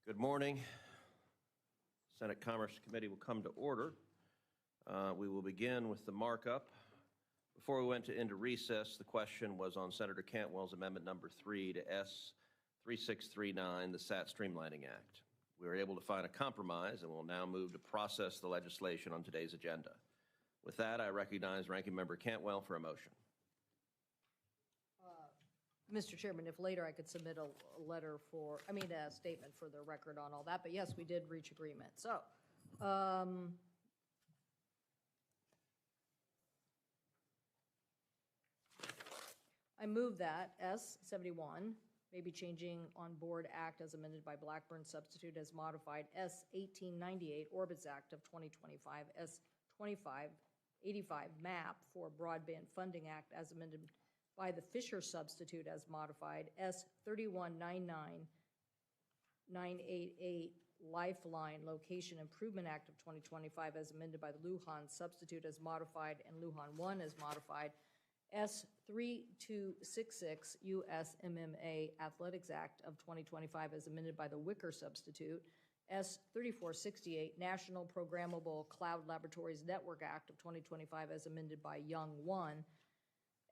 Good morning. Senate Commerce Committee will come to order. We will begin with the markup. Before we went into recess, the question was on Senator Cantwell's amendment number 3 to S 3639, the SAT Streamlining Act. We were able to find a compromise and will now move to process the legislation on today's agenda. With that, I recognize Ranking Member Cantwell for a motion. Mr. Chairman, if later I could submit a statement for the record on all that, but yes, we did reach agreement. So, I move that S71, maybe changing on board act as amended by Blackburn, substitute as modified S1898, Orbits Act of 2025, S2585, MAP for Broadband Funding Act as amended by the Fisher substitute as modified, S3199988 Lifeline Location Improvement Act of 2025 as amended by the Lujan substitute as modified and Lujan 1 as modified, S3266 USMMA Athletics Act of 2025 as amended by the Wicker substitute, S3468 National Programmable Cloud Laboratories Network Act of 2025 as amended by Young 1,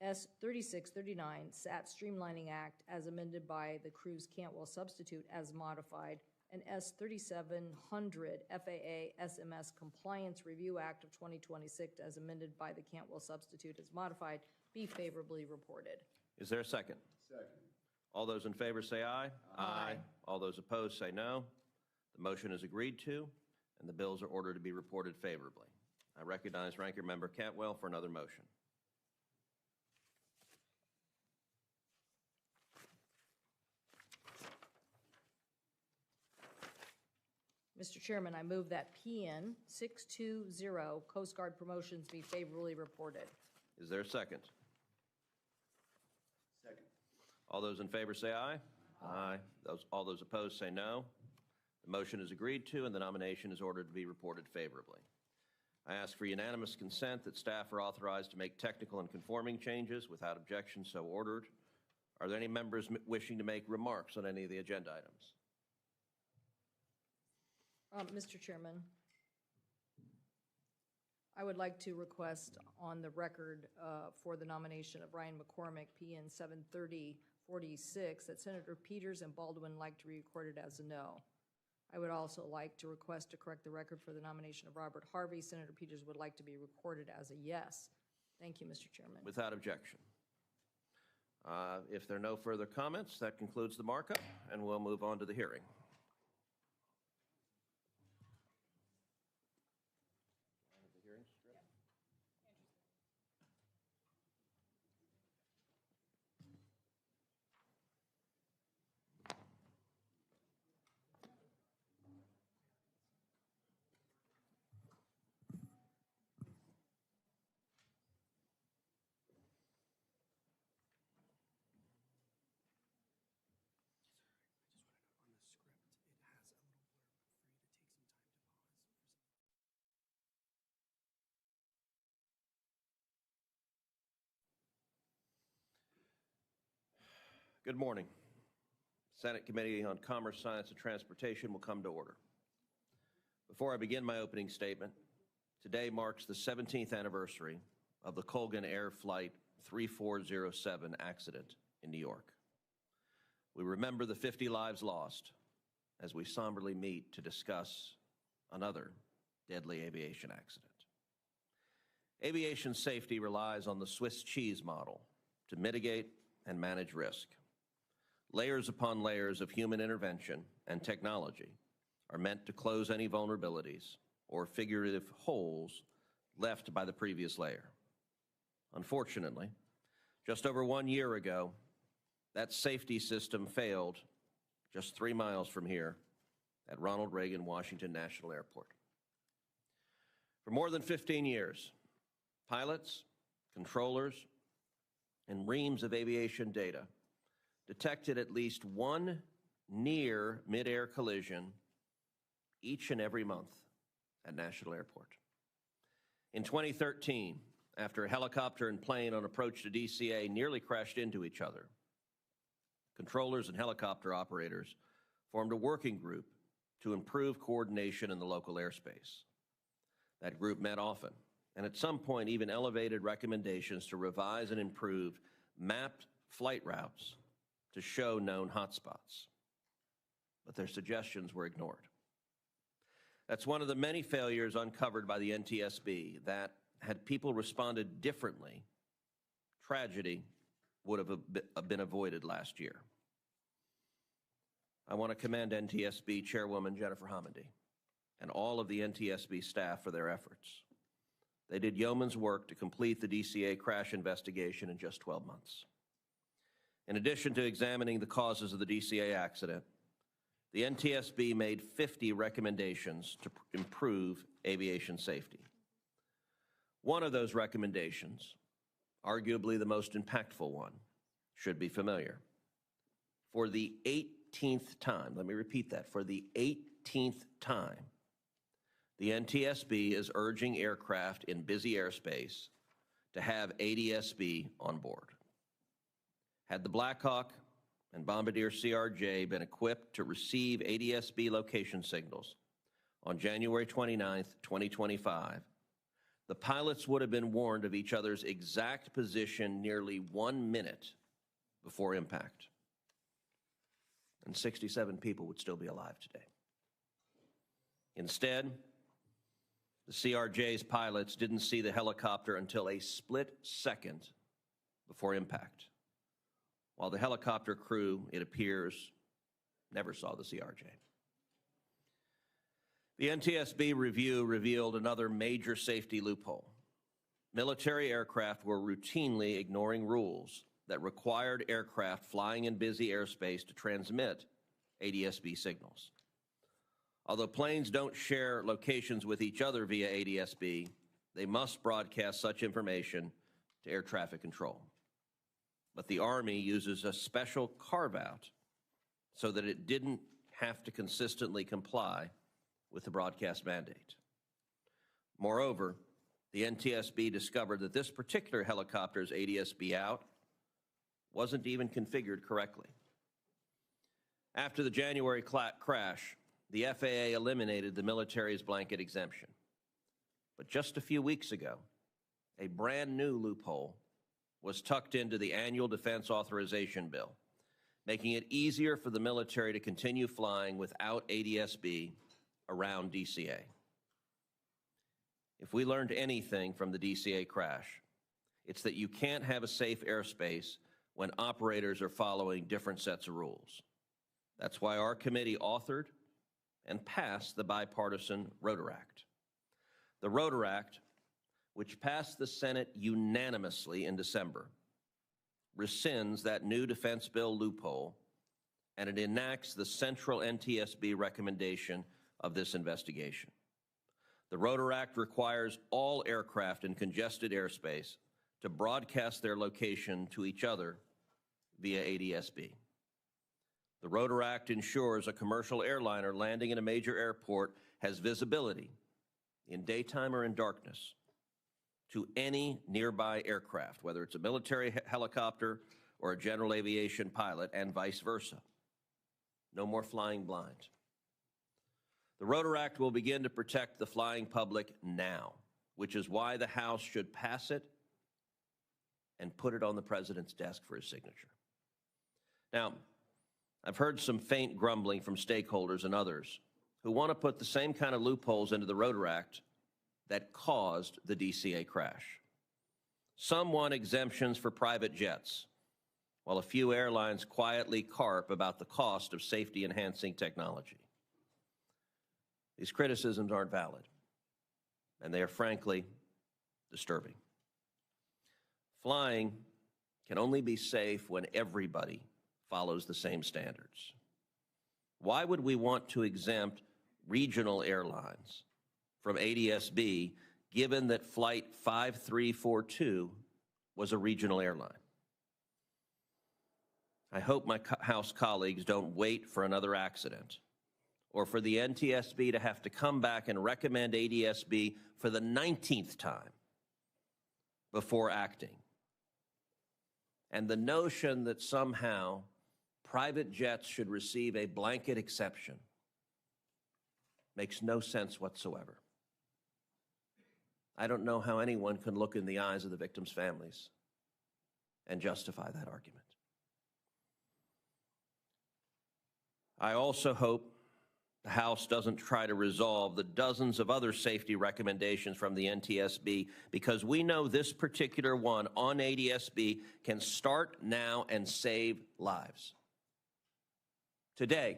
S3639 SAT Streamlining Act as amended by the Cruz-Cantwell substitute as modified, and S3700 FAA SMS Compliance Review Act of 2026 as amended by the Cantwell substitute as modified be favorably reported. Is there a second? Second. All those in favor say aye. Aye. All those opposed say no. The motion is agreed to, and the bills are ordered to be reported favorably. I recognize Ranking Member Cantwell for another motion. Mr. Chairman, I move that PN 620 Coast Guard promotions be favorably reported. Is there a second? Second. All those in favor say aye. Aye. All those opposed say no. The motion is agreed to, and the nomination is ordered to be reported favorably. I ask for unanimous consent that staff are authorized to make technical and conforming changes without objection so ordered. Are there any members wishing to make remarks on any of the agenda items? Mr. Chairman, I would like to request on the record for the nomination of Ryan McCormick, PN 73046, that Senator Peters and Baldwin like to be recorded as a no. I would also like to request to correct the record for the nomination of Robert Harvey. Senator Peters would like to be recorded as a yes. Thank you, Mr. Chairman. Without objection. If there are no further comments, that concludes the markup, and we'll move on to the hearing. Good morning. Senate Committee on Commerce, Science, and Transportation will come to order. Before I begin my opening statement, today marks the 17th anniversary of the Colgan Air Flight 3407 accident in New York. We remember the 50 lives lost as we somberly meet to discuss another deadly aviation accident. Aviation safety relies on the Swiss cheese model to mitigate and manage risk. Layers upon layers of human intervention and technology are meant to close any vulnerabilities or figurative holes left by the previous layer. Unfortunately, just over 1 year ago, that safety system failed just 3 miles from here at Ronald Reagan Washington National Airport. For more than 15 years, pilots, controllers, and reams of aviation data detected at least one near midair collision each and every month at National Airport. In 2013, after a helicopter and plane on approach to DCA nearly crashed into each other, controllers and helicopter operators formed a working group to improve coordination in the local airspace. That group met often, and at some point even elevated recommendations to revise and improve mapped flight routes to show known hotspots. But their suggestions were ignored. That's one of the many failures uncovered by the NTSB that, had people responded differently, tragedy would have been avoided last year. I want to commend NTSB Chairwoman Jennifer Homendy and all of the NTSB staff for their efforts. They did yeoman's work to complete the DCA crash investigation in just 12 months. In addition to examining the causes of the DCA accident, the NTSB made 50 recommendations to improve aviation safety. One of those recommendations, arguably the most impactful one, should be familiar. For the 18th time, let me repeat that, for the 18th time, the NTSB is urging aircraft in busy airspace to have ADSB on board. Had the Black Hawk and Bombardier CRJ been equipped to receive ADSB location signals on January 29, 2025, the pilots would have been warned of each other's exact position nearly 1 minute before impact. And 67 people would still be alive today. Instead, the CRJ's pilots didn't see the helicopter until a split second before impact, while the helicopter crew, it appears, never saw the CRJ. The NTSB review revealed another major safety loophole. Military aircraft were routinely ignoring rules that required aircraft flying in busy airspace to transmit ADSB signals. Although planes don't share locations with each other via ADSB, they must broadcast such information to air traffic control. But the Army uses a special carve-out so that it didn't have to consistently comply with the broadcast mandate. Moreover, the NTSB discovered that this particular helicopter's ADSB out wasn't even configured correctly. After the January crash, the FAA eliminated the military's blanket exemption. But just a few weeks ago, a brand new loophole was tucked into the annual defense authorization bill, making it easier for the military to continue flying without ADSB around DCA. If we learned anything from the DCA crash, it's that you can't have a safe airspace when operators are following different sets of rules. That's why our committee authored and passed the bipartisan Rotor Act. The Rotor Act, which passed the Senate unanimously in December, rescinds that new defense bill loophole, and it enacts the central NTSB recommendation of this investigation. The Rotor Act requires all aircraft in congested airspace to broadcast their location to each other via ADSB. The Rotor Act ensures a commercial airliner landing in a major airport has visibility in daytime or in darkness to any nearby aircraft, whether it's a military helicopter or a general aviation pilot, and vice versa. No more flying blind. The Rotor Act will begin to protect the flying public now, which is why the House should pass it and put it on the President's desk for his signature. Now, I've heard some faint grumbling from stakeholders and others who want to put the same kind of loopholes into the Rotor Act that caused the DCA crash. Some want exemptions for private jets, while a few airlines quietly carp about the cost of safety-enhancing technology. These criticisms aren't valid, and they are frankly disturbing. Flying can only be safe when everybody follows the same standards. Why would we want to exempt regional airlines from ADSB given that Flight 5342 was a regional airline? I hope my House colleagues don't wait for another accident or for the NTSB to have to come back and recommend ADSB for the 19th time before acting. And the notion that somehow private jets should receive a blanket exception makes no sense whatsoever. I don't know how anyone can look in the eyes of the victims' families and justify that argument. I also hope the House doesn't try to resolve the dozens of other safety recommendations from the NTSB, because we know this particular one on ADSB can start now and save lives. Today,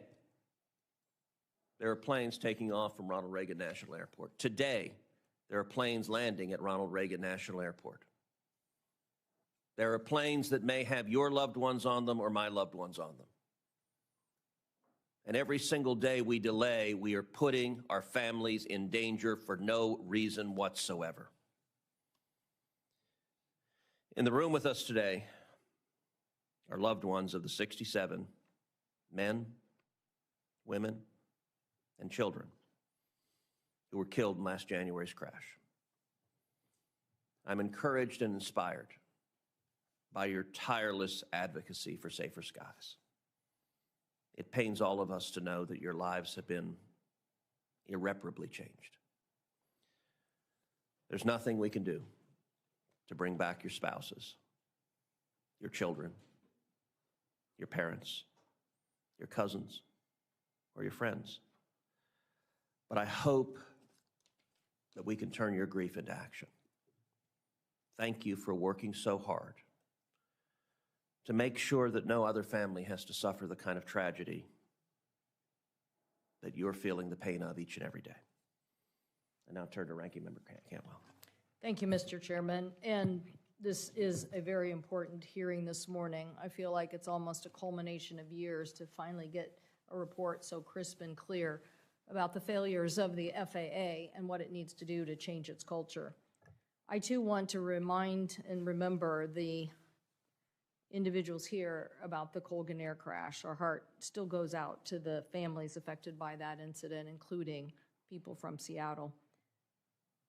there are planes taking off from Ronald Reagan National Airport. Today, there are planes landing at Ronald Reagan National Airport. There are planes that may have your loved ones on them or my loved ones on them. And every single day we delay, we are putting our families in danger for no reason whatsoever. In the room with us today are loved ones of the 67 men, women, and children who were killed in last January's crash. I'm encouraged and inspired by your tireless advocacy for safer skies. It pains all of us to know that your lives have been irreparably changed. There's nothing we can do to bring back your spouses, your children, your parents, your cousins, or your friends. But I hope that we can turn your grief into action. Thank you for working so hard to make sure that no other family has to suffer the kind of tragedy that you're feeling the pain of each and every day. I now turn to Ranking Member Cantwell. Thank you, Mr. Chairman. And this is a very important hearing this morning. I feel like it's almost a culmination of years to finally get a report so crisp and clear about the failures of the FAA and what it needs to do to change its culture. I too want to remind and remember the individuals here about the Colgan Air crash. Our heart still goes out to the families affected by that incident, including people from Seattle.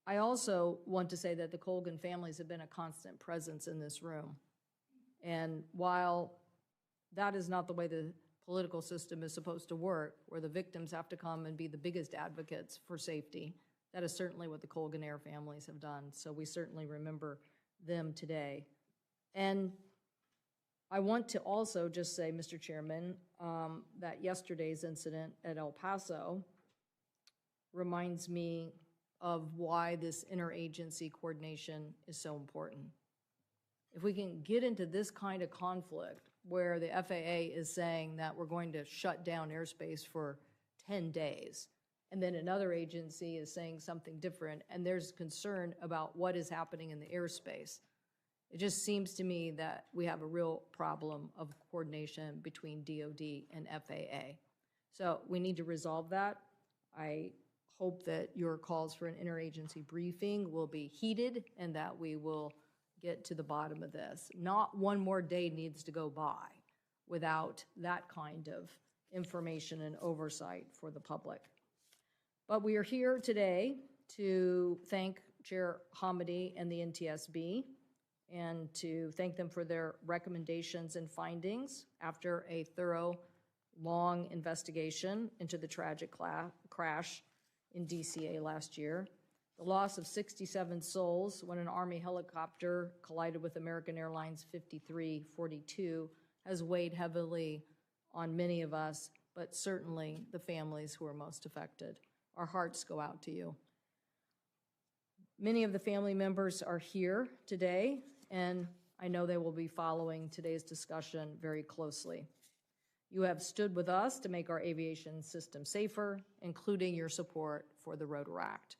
I also want to say that the Colgan families have been a constant presence in this room. And while that is not the way the political system is supposed to work, where the victims have to come and be the biggest advocates for safety, that is certainly what the Colgan Air families have done. So we certainly remember them today. And I want to also just say, Mr. Chairman, that yesterday's incident at El Paso reminds me of why this interagency coordination is so important. If we can get into this kind of conflict where the FAA is saying that we're going to shut down airspace for 10 days, and then another agency is saying something different, and there's concern about what is happening in the airspace, it just seems to me that we have a real problem of coordination between DOD and FAA. So we need to resolve that. I hope that your calls for an interagency briefing will be heeded and that we will get to the bottom of this. Not one more day needs to go by without that kind of information and oversight for the public. But we are here today to thank Chair Hamady and the NTSB and to thank them for their recommendations and findings after a thorough, long investigation into the tragic crash in DCA last year. The loss of 67 souls when an Army helicopter collided with American Airlines 5342 has weighed heavily on many of us, but certainly the families who are most affected. Our hearts go out to you. Many of the family members are here today, and I know they will be following today's discussion very closely. You have stood with us to make our aviation system safer, including your support for the Rotor Act,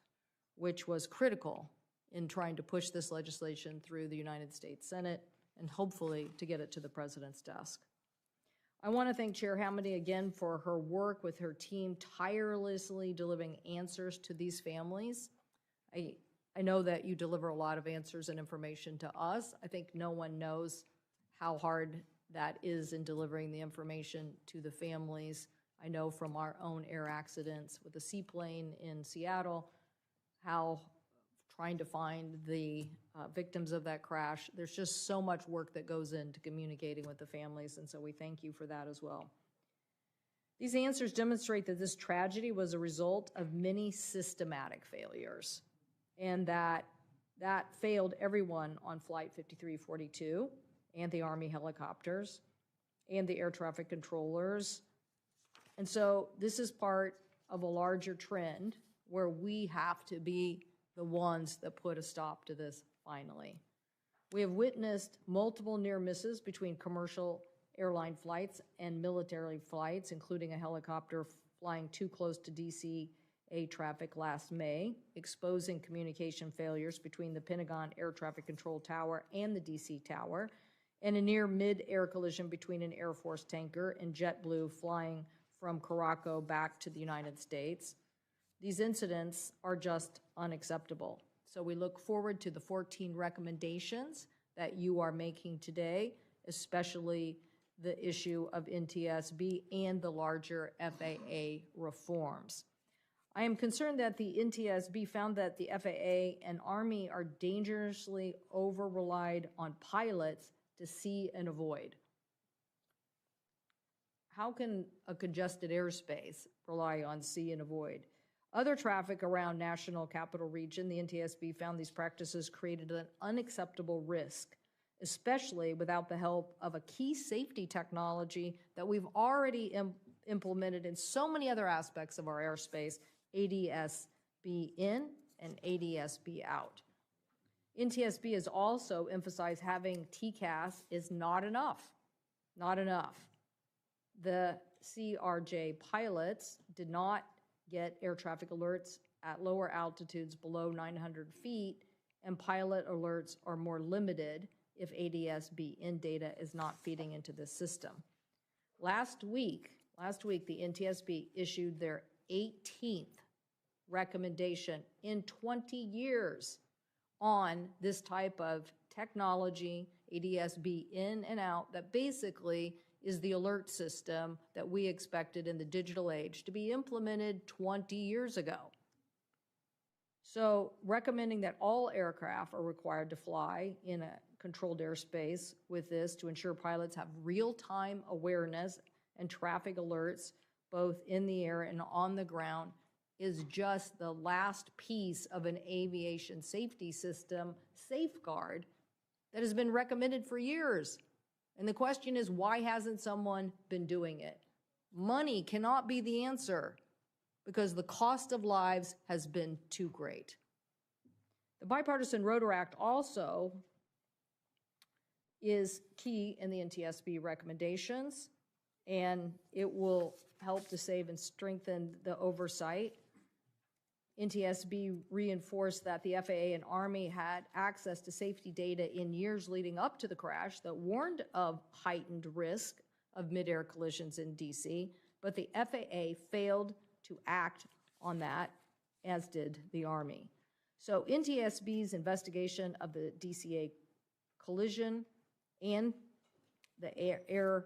which was critical in trying to push this legislation through the United States Senate and hopefully to get it to the President's desk. I want to thank Chair Hamady again for her work with her team tirelessly delivering answers to these families. I know that you deliver a lot of answers and information to us. I think no one knows how hard that is in delivering the information to the families. I know from our own air accidents with the seaplane in Seattle, how trying to find the victims of that crash, there's just so much work that goes into communicating with the families, and so we thank you for that as well. These answers demonstrate that this tragedy was a result of many systematic failures, and that failed everyone on Flight 5342 and the Army helicopters and the air traffic controllers. And so this is part of a larger trend where we have to be the ones that put a stop to this finally. We have witnessed multiple near misses between commercial airline flights and military flights, including a helicopter flying too close to DCA traffic last May, exposing communication failures between the Pentagon Air Traffic Control Tower and the DC Tower, and a near mid-air collision between an Air Force tanker and JetBlue flying from Caraco back to the United States. These incidents are just unacceptable. So we look forward to the 14 recommendations that you are making today, especially the issue of NTSB and the larger FAA reforms. I am concerned that the NTSB found that the FAA and Army are dangerously over-relied on pilots to see and avoid. How can a congested airspace rely on see and avoid? Other traffic around National Capital Region, the NTSB found these practices created an unacceptable risk, especially without the help of a key safety technology that we've already implemented in so many other aspects of our airspace, ADS-B in and ADS-B out. NTSB has also emphasized having TCAS is not enough, not enough. The CRJ pilots did not get air traffic alerts at lower altitudes below 900 feet, and pilot alerts are more limited if ADS-B in data is not feeding into the system. Last week, the NTSB issued their 18th recommendation in 20 years on this type of technology, ADS-B in and out, that basically is the alert system that we expected in the digital age to be implemented 20 years ago. So recommending that all aircraft are required to fly in a controlled airspace with this to ensure pilots have real-time awareness and traffic alerts both in the air and on the ground is just the last piece of an aviation safety system safeguard that has been recommended for years. And the question is, why hasn't someone been doing it? Money cannot be the answer because the cost of lives has been too great. The Bipartisan Rotor Act also is key in the NTSB recommendations, and it will help to save and strengthen the oversight. NTSB reinforced that the FAA and Army had access to safety data in years leading up to the crash that warned of heightened risk of midair collisions in DC, but the FAA failed to act on that, as did the Army. So NTSB's investigation of the DCA collision and the Air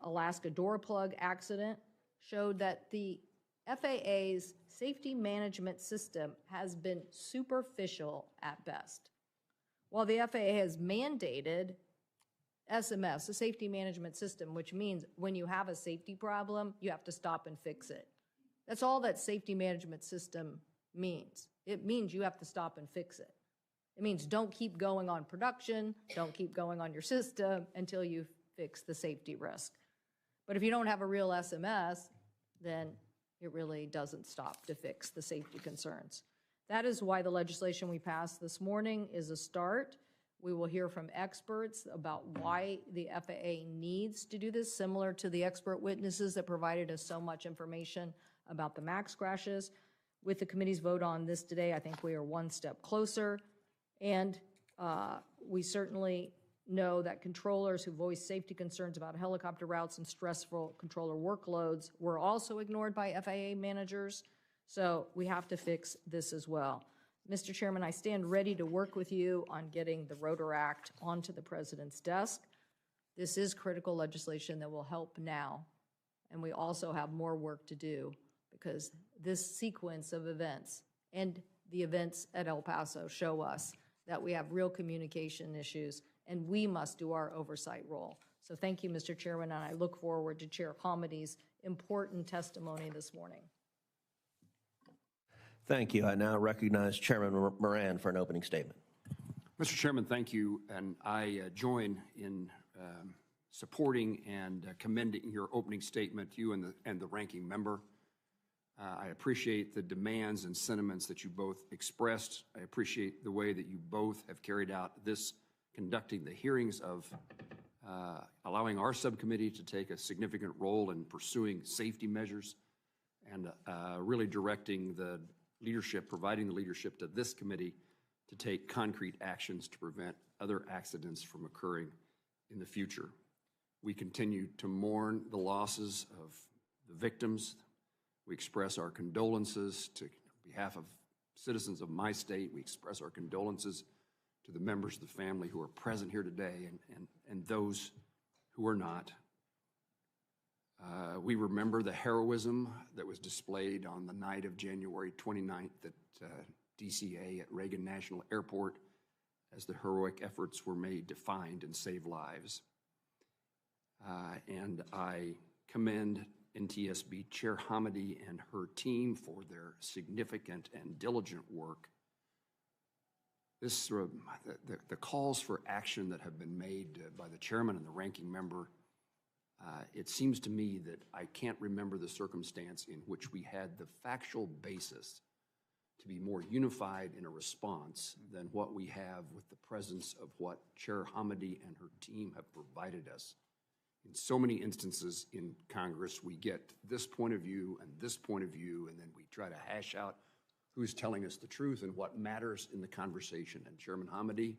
Alaska door plug accident showed that the FAA's safety management system has been superficial at best. While the FAA has mandated SMS, a safety management system, which means when you have a safety problem, you have to stop and fix it. That's all that safety management system means. It means you have to stop and fix it. It means don't keep going on production, don't keep going on your system until you fix the safety risk. But if you don't have a real SMS, then it really doesn't stop to fix the safety concerns. That is why the legislation we passed this morning is a start. We will hear from experts about why the FAA needs to do this, similar to the expert witnesses that provided us so much information about the MAX crashes. With the committee's vote on this today, I think we are one step closer. And we certainly know that controllers who voice safety concerns about helicopter routes and stressful controller workloads were also ignored by FAA managers. So we have to fix this as well. Mr. Chairman, I stand ready to work with you on getting the Rotor Act onto the President's desk. This is critical legislation that will help now, and we also have more work to do because this sequence of events and the events at El Paso show us that we have real communication issues, and we must do our oversight role. So thank you, Mr. Chairman, and I look forward to Chair Homidy's important testimony this morning. Thank you. I now recognize Chairman Moran for an opening statement. Mr. Chairman, thank you, and I join in supporting and commending your opening statement, you and the ranking member. I appreciate the demands and sentiments that you both expressed. I appreciate the way that you both have carried out this, conducting the hearings of allowing our subcommittee to take a significant role in pursuing safety measures and really directing the leadership, providing the leadership to this committee to take concrete actions to prevent other accidents from occurring in the future. We continue to mourn the losses of the victims. We express our condolences on behalf of citizens of my state. We express our condolences to the members of the family who are present here today and those who are not. We remember the heroism that was displayed on the night of January 29th at DCA at Reagan National Airport as the heroic efforts were made to find and save lives. And I commend NTSB Chair Hamady and her team for their significant and diligent work. The calls for action that have been made by the chairman and the ranking member, it seems to me that I can't remember the circumstance in which we had the factual basis to be more unified in a response than what we have with the presence of what Chair Hamady and her team have provided us. In so many instances in Congress, we get this point of view and this point of view, and then we try to hash out who's telling us the truth and what matters in the conversation. And Chairman Hamady,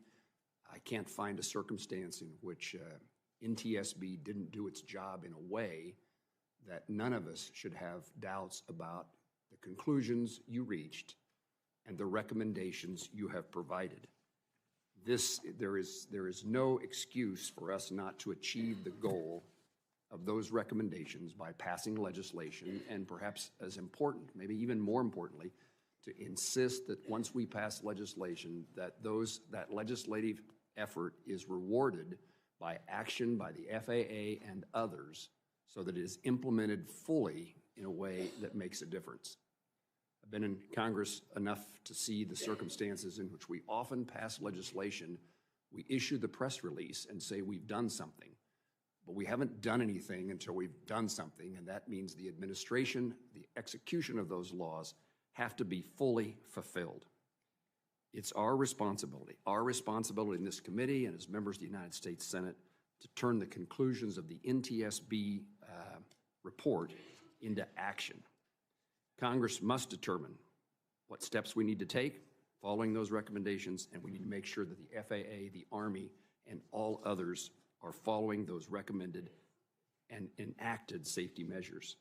I can't find a circumstance in which NTSB didn't do its job in a way that none of us should have doubts about the conclusions you reached and the recommendations you have provided. There is no excuse for us not to achieve the goal of those recommendations by passing legislation, and perhaps as important, maybe even more importantly, to insist that once we pass legislation, that legislative effort is rewarded by action by the FAA and others so that it is implemented fully in a way that makes a difference. I've been in Congress enough to see the circumstances in which we often pass legislation, we issue the press release and say we've done something, but we haven't done anything until we've done something, and that means the administration, the execution of those laws have to be fully fulfilled. It's our responsibility in this committee and as members of the United States Senate to turn the conclusions of the NTSB report into action. Congress must determine what steps we need to take following those recommendations, and we need to make sure that the FAA, the Army, and all others are following those recommended and enacted safety measures.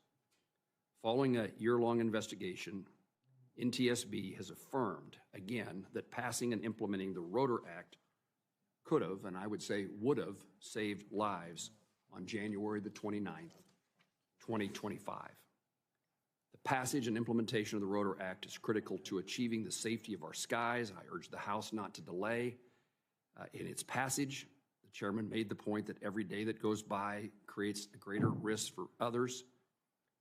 Following a year-long investigation, NTSB has affirmed, again, that passing and implementing the Rotor Act could have, and I would say would have, saved lives on January the 29th, 2025. The passage and implementation of the Rotor Act is critical to achieving the safety of our skies. I urge the House not to delay in its passage. The chairman made the point that every day that goes by creates a greater risk for others.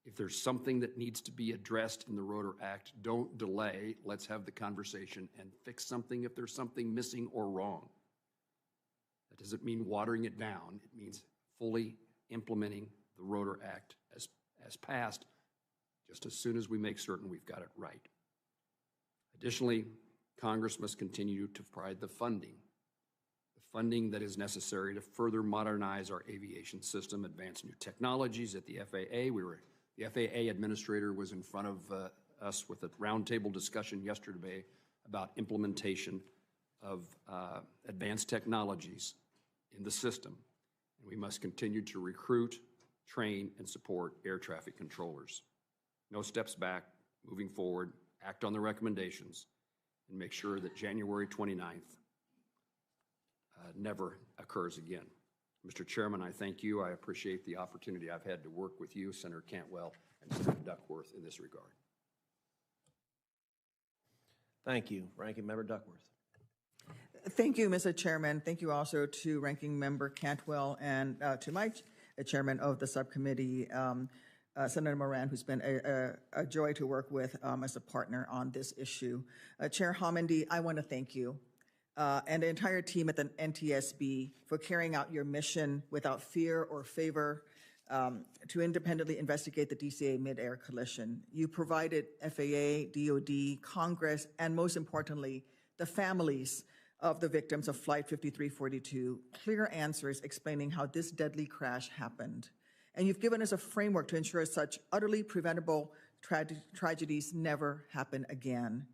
If there's something that needs to be addressed in the Rotor Act, don't delay. Let's have the conversation and fix something if there's something missing or wrong. That doesn't mean watering it down. It means fully implementing the Rotor Act as passed, just as soon as we make certain we've got it right. Additionally, Congress must continue to provide the funding that is necessary to further modernize our aviation system, advance new technologies at the FAA. The FAA administrator was in front of us with a roundtable discussion yesterday about implementation of advanced technologies in the system. And we must continue to recruit, train, and support air traffic controllers. No steps back, moving forward, act on the recommendations, and make sure that January 29th never occurs again. Mr. Chairman, I thank you. I appreciate the opportunity I've had to work with you, Senator Cantwell, and Senator Duckworth in this regard. Thank you. Ranking Member Duckworth. Thank you, Mr. Chairman. Thank you also to Ranking Member Cantwell and to my chairman of the subcommittee. Senator Moran, who's been a joy to work with as a partner on this issue. Chair Hamandi, I want to thank you and the entire team at the NTSB for carrying out your mission without fear or favor to independently investigate the DCA midair collision. You provided FAA, DOD, Congress, and most importantly, the families of the victims of Flight 5342 clear answers explaining how this deadly crash happened. And you've given us a framework to ensure such utterly preventable tragedies never happen again.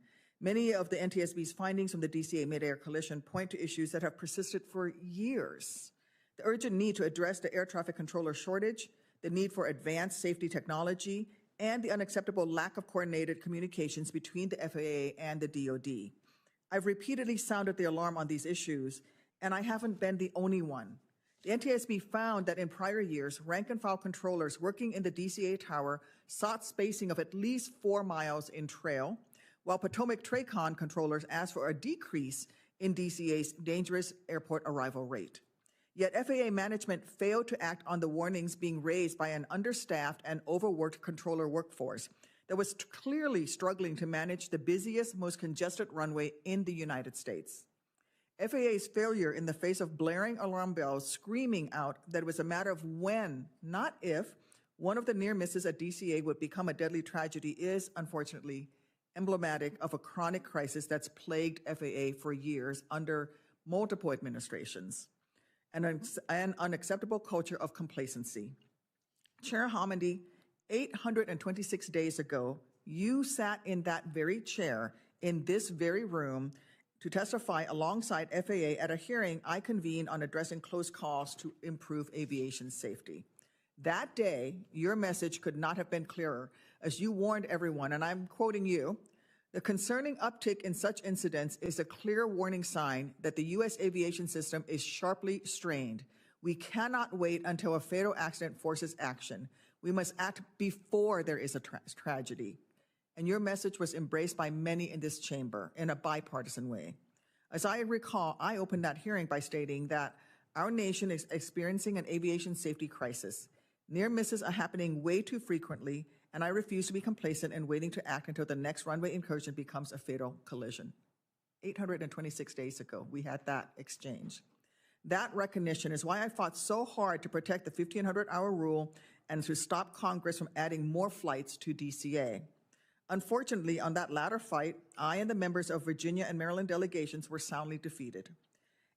Many of the NTSB's findings from the DCA midair collision point to issues that have persisted for years. The urgent need to address the air traffic controller shortage, the need for advanced safety technology, and the unacceptable lack of coordinated communications between the FAA and the DoD. I've repeatedly sounded the alarm on these issues, and I haven't been the only one. The NTSB found that in prior years, rank-and-file controllers working in the DCA tower sought spacing of at least 4 miles in trail, while Potomac TRACON controllers asked for a decrease in DCA's dangerous airport arrival rate. Yet FAA management failed to act on the warnings being raised by an understaffed and overworked controller workforce that was clearly struggling to manage the busiest, most congested runway in the United States. FAA's failure in the face of blaring alarm bells screaming out that it was a matter of when, not if, one of the near misses at DCA would become a deadly tragedy is, unfortunately, emblematic of a chronic crisis that's plagued FAA for years under multiple administrations, and an unacceptable culture of complacency. Chair Hamandi, 826 days ago, you sat in that very chair in this very room to testify alongside FAA at a hearing I convened on addressing close calls to improve aviation safety. That day, your message could not have been clearer as you warned everyone, and I'm quoting you, "The concerning uptick in such incidents is a clear warning sign that the U.S. aviation system is sharply strained. We cannot wait until a fatal accident forces action. We must act before there is a tragedy." And your message was embraced by many in this chamber in a bipartisan way. As I recall, I opened that hearing by stating that our nation is experiencing an aviation safety crisis. Near misses are happening way too frequently, and I refuse to be complacent in waiting to act until the next runway incursion becomes a fatal collision. 826 days ago, we had that exchange. That recognition is why I fought so hard to protect the 1,500-hour rule and to stop Congress from adding more flights to DCA. Unfortunately, on that latter fight, I and the members of Virginia and Maryland delegations were soundly defeated.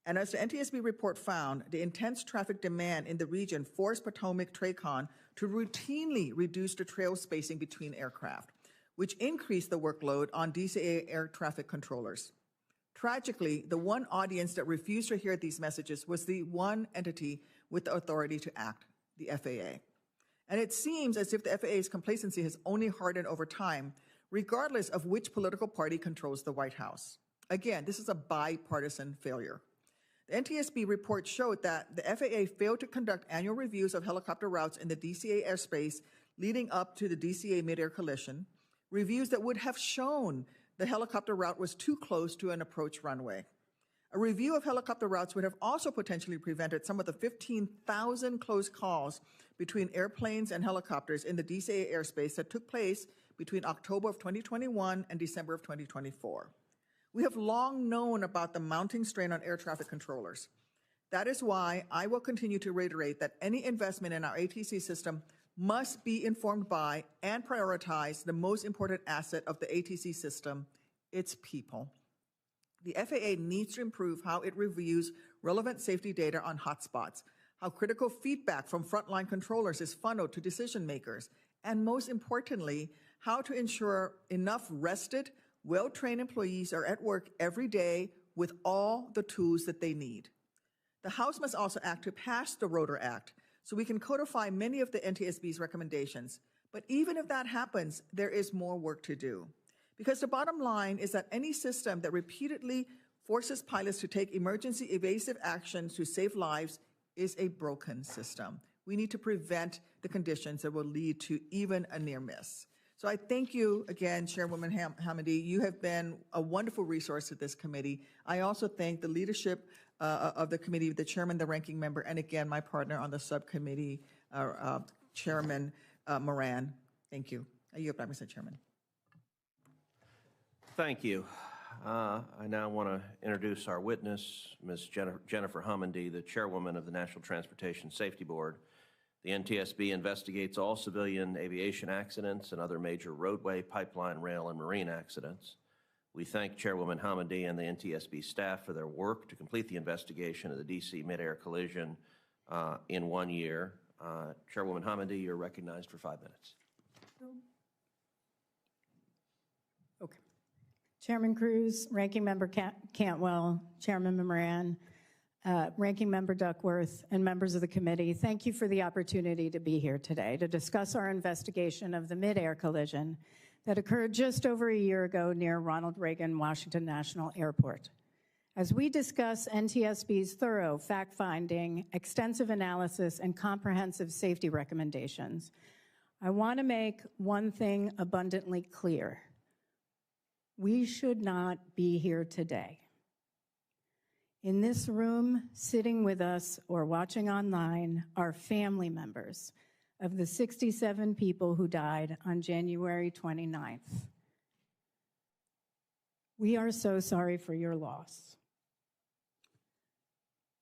And as the NTSB report found, the intense traffic demand in the region forced Potomac TRACON to routinely reduce the trail spacing between aircraft, which increased the workload on DCA air traffic controllers. Tragically, the one audience that refused to hear these messages was the one entity with the authority to act, the FAA. And it seems as if the FAA's complacency has only hardened over time, regardless of which political party controls the White House. Again, this is a bipartisan failure. The NTSB report showed that the FAA failed to conduct annual reviews of helicopter routes in the DCA airspace leading up to the DCA midair collision, reviews that would have shown the helicopter route was too close to an approach runway. A review of helicopter routes would have also potentially prevented some of the 15,000 close calls between airplanes and helicopters in the DCA airspace that took place between October of 2021 and December of 2024. We have long known about the mounting strain on air traffic controllers. That is why I will continue to reiterate that any investment in our ATC system must be informed by and prioritize the most important asset of the ATC system, its people. The FAA needs to improve how it reviews relevant safety data on hotspots, how critical feedback from frontline controllers is funneled to decision makers, and most importantly, how to ensure enough rested, well-trained employees are at work every day with all the tools that they need. The House must also act to pass the Rotor Act so we can codify many of the NTSB's recommendations. But even if that happens, there is more work to do. Because the bottom line is that any system that repeatedly forces pilots to take emergency evasive actions to save lives is a broken system. We need to prevent the conditions that will lead to even a near miss. So I thank you again, Chairwoman Hamandi. You have been a wonderful resource to this committee. I also thank the leadership of the committee, the chairman, the ranking member, and again, my partner on the subcommittee, Chairman Moran. Thank you. I yield back, Mr. Chairman. Thank you. I now want to introduce our witness, Ms. Jennifer Homendy, the chairwoman of the National Transportation Safety Board. The NTSB investigates all civilian aviation accidents and other major roadway, pipeline, rail, and marine accidents. We thank Chairwoman Homendy and the NTSB staff for their work to complete the investigation of the DC midair collision in 1 year. Chairwoman Homendy, you're recognized for 5 minutes. Okay. Chairman Cruz, Ranking Member Cantwell, Chairman Moran, Ranking Member Duckworth, and members of the committee, thank you for the opportunity to be here today to discuss our investigation of the midair collision that occurred just over a year ago near Ronald Reagan Washington National Airport. As we discuss NTSB's thorough fact-finding, extensive analysis, and comprehensive safety recommendations, I want to make one thing abundantly clear. We should not be here today. In this room, sitting with us or watching online, are family members of the 67 people who died on January 29th. We are so sorry for your loss.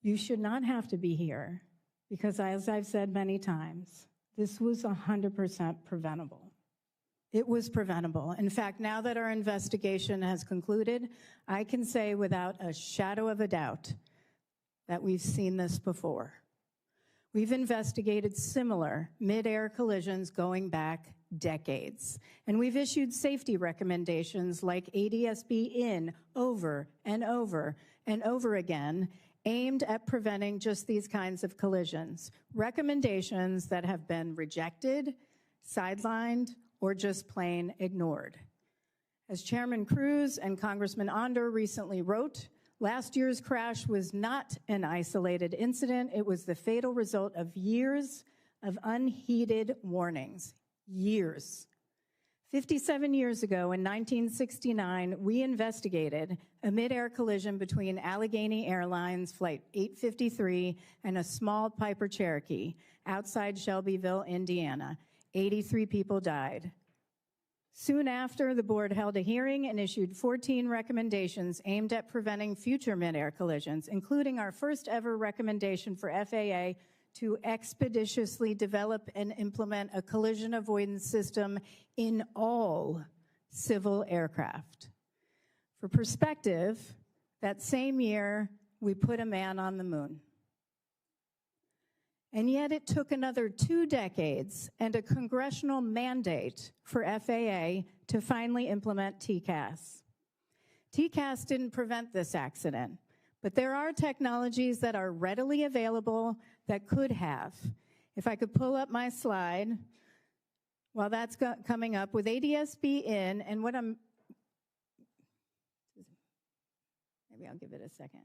You should not have to be here because, as I've said many times, this was 100% preventable. It was preventable. In fact, now that our investigation has concluded, I can say without a shadow of a doubt that we've seen this before. We've investigated similar mid-air collisions going back decades, and we've issued safety recommendations like ADSB in over and over and over again, aimed at preventing just these kinds of collisions. Recommendations that have been rejected, sidelined, or just plain ignored. As Chairman Cruz and Congressman Onder recently wrote, last year's crash was not an isolated incident. It was the fatal result of years of unheeded warnings. Years. 57 years ago, in 1969, we investigated a mid-air collision between Allegheny Airlines Flight 853 and a small Piper Cherokee outside Shelbyville, Indiana. 83 people died. Soon after, the board held a hearing and issued 14 recommendations aimed at preventing future mid-air collisions, including our first ever recommendation for FAA to expeditiously develop and implement a collision avoidance system in all civil aircraft. For perspective, that same year, we put a man on the moon. And yet it took another 2 decades and a congressional mandate for FAA to finally implement TCAS. TCAS didn't prevent this accident, but there are technologies that are readily available that could have. If I could pull up my slide, while that's coming up, with ADSB in, and what maybe I'll give it a second.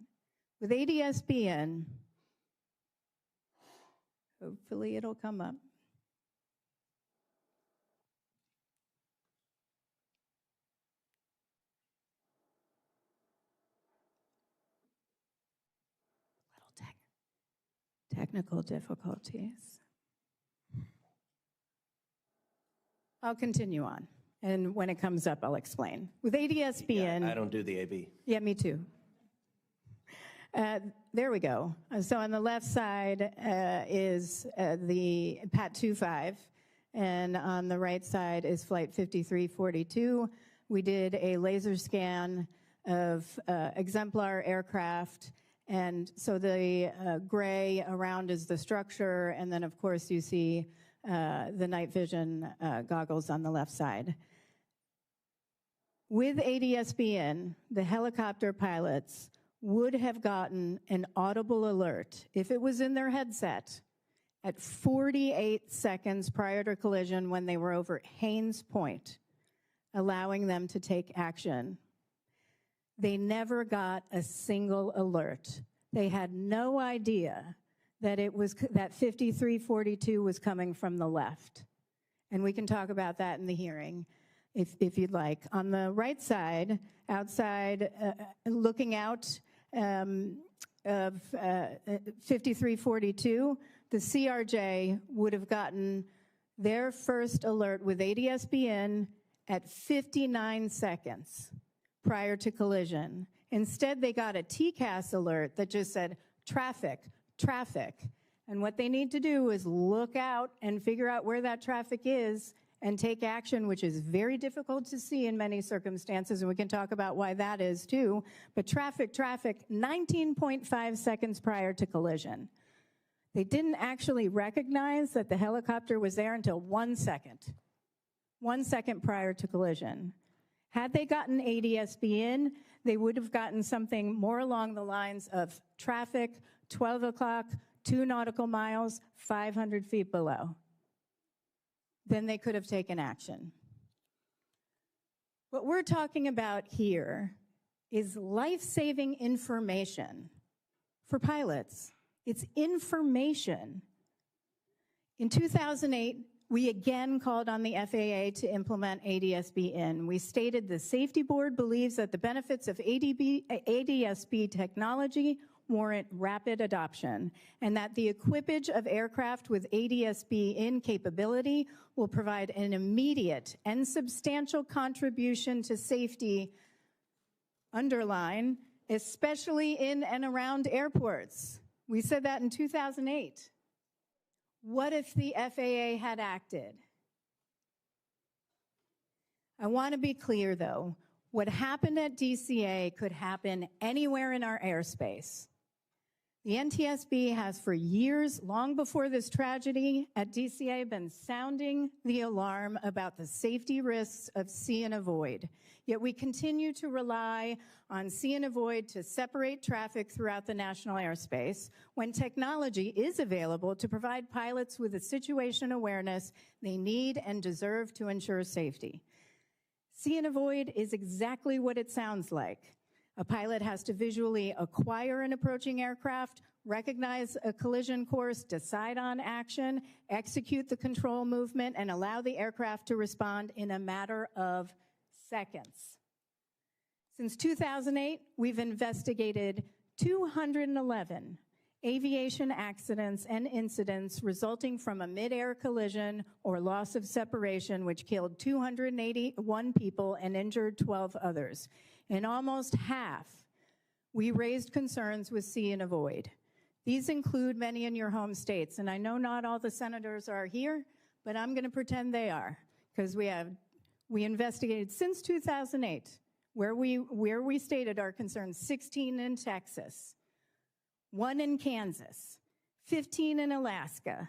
With ADSB in, hopefully it'll come up. Little technical difficulties. I'll continue on, and when it comes up, I'll explain. With ADSB in... I don't do the AB. Yeah, me too. There we go. So on the left side is the PAT 25, and on the right side is Flight 5342. We did a laser scan of exemplar aircraft, and so the gray around is the structure, and then of course you see the night vision goggles on the left side. With ADSB in, the helicopter pilots would have gotten an audible alert if it was in their headset at 48 seconds prior to collision when they were over Haines Point, allowing them to take action. They never got a single alert. They had no idea that that 5342 was coming from the left. And we can talk about that in the hearing if you'd like. On the right side, outside, looking out of 5342, the CRJ would have gotten their first alert with ADSB in at 59 seconds prior to collision. Instead, they got a TCAS alert that just said, traffic, traffic. And what they need to do is look out and figure out where that traffic is and take action, which is very difficult to see in many circumstances, and we can talk about why that is too. But traffic, 19.5 seconds prior to collision. They didn't actually recognize that the helicopter was there until 1 second. 1 second prior to collision. Had they gotten ADSB in, they would have gotten something more along the lines of traffic, 12 o'clock, 2 nautical miles, 500 feet below. Then they could have taken action. What we're talking about here is life-saving information for pilots. It's information. In 2008, we again called on the FAA to implement ADSB in. We stated the Safety Board believes that the benefits of ADSB technology warrant rapid adoption, and that the equipage of aircraft with ADSB in capability will provide an immediate and substantial contribution to safety, underline, especially in and around airports. We said that in 2008. What if the FAA had acted? I want to be clear, though. What happened at DCA could happen anywhere in our airspace. The NTSB has for years, long before this tragedy at DCA, been sounding the alarm about the safety risks of see and avoid. Yet we continue to rely on see and avoid to separate traffic throughout the national airspace when technology is available to provide pilots with the situation awareness they need and deserve to ensure safety. See and avoid is exactly what it sounds like. A pilot has to visually acquire an approaching aircraft, recognize a collision course, decide on action, execute the control movement, and allow the aircraft to respond in a matter of seconds. Since 2008, we've investigated 211 aviation accidents and incidents resulting from a midair collision or loss of separation, which killed 281 people and injured 12 others. In almost half, we raised concerns with see and avoid. These include many in your home states, and I know not all the senators are here, but I'm going to pretend they are, because we investigated since 2008, where we stated our concerns, 16 in Texas, 1 in Kansas, 15 in Alaska,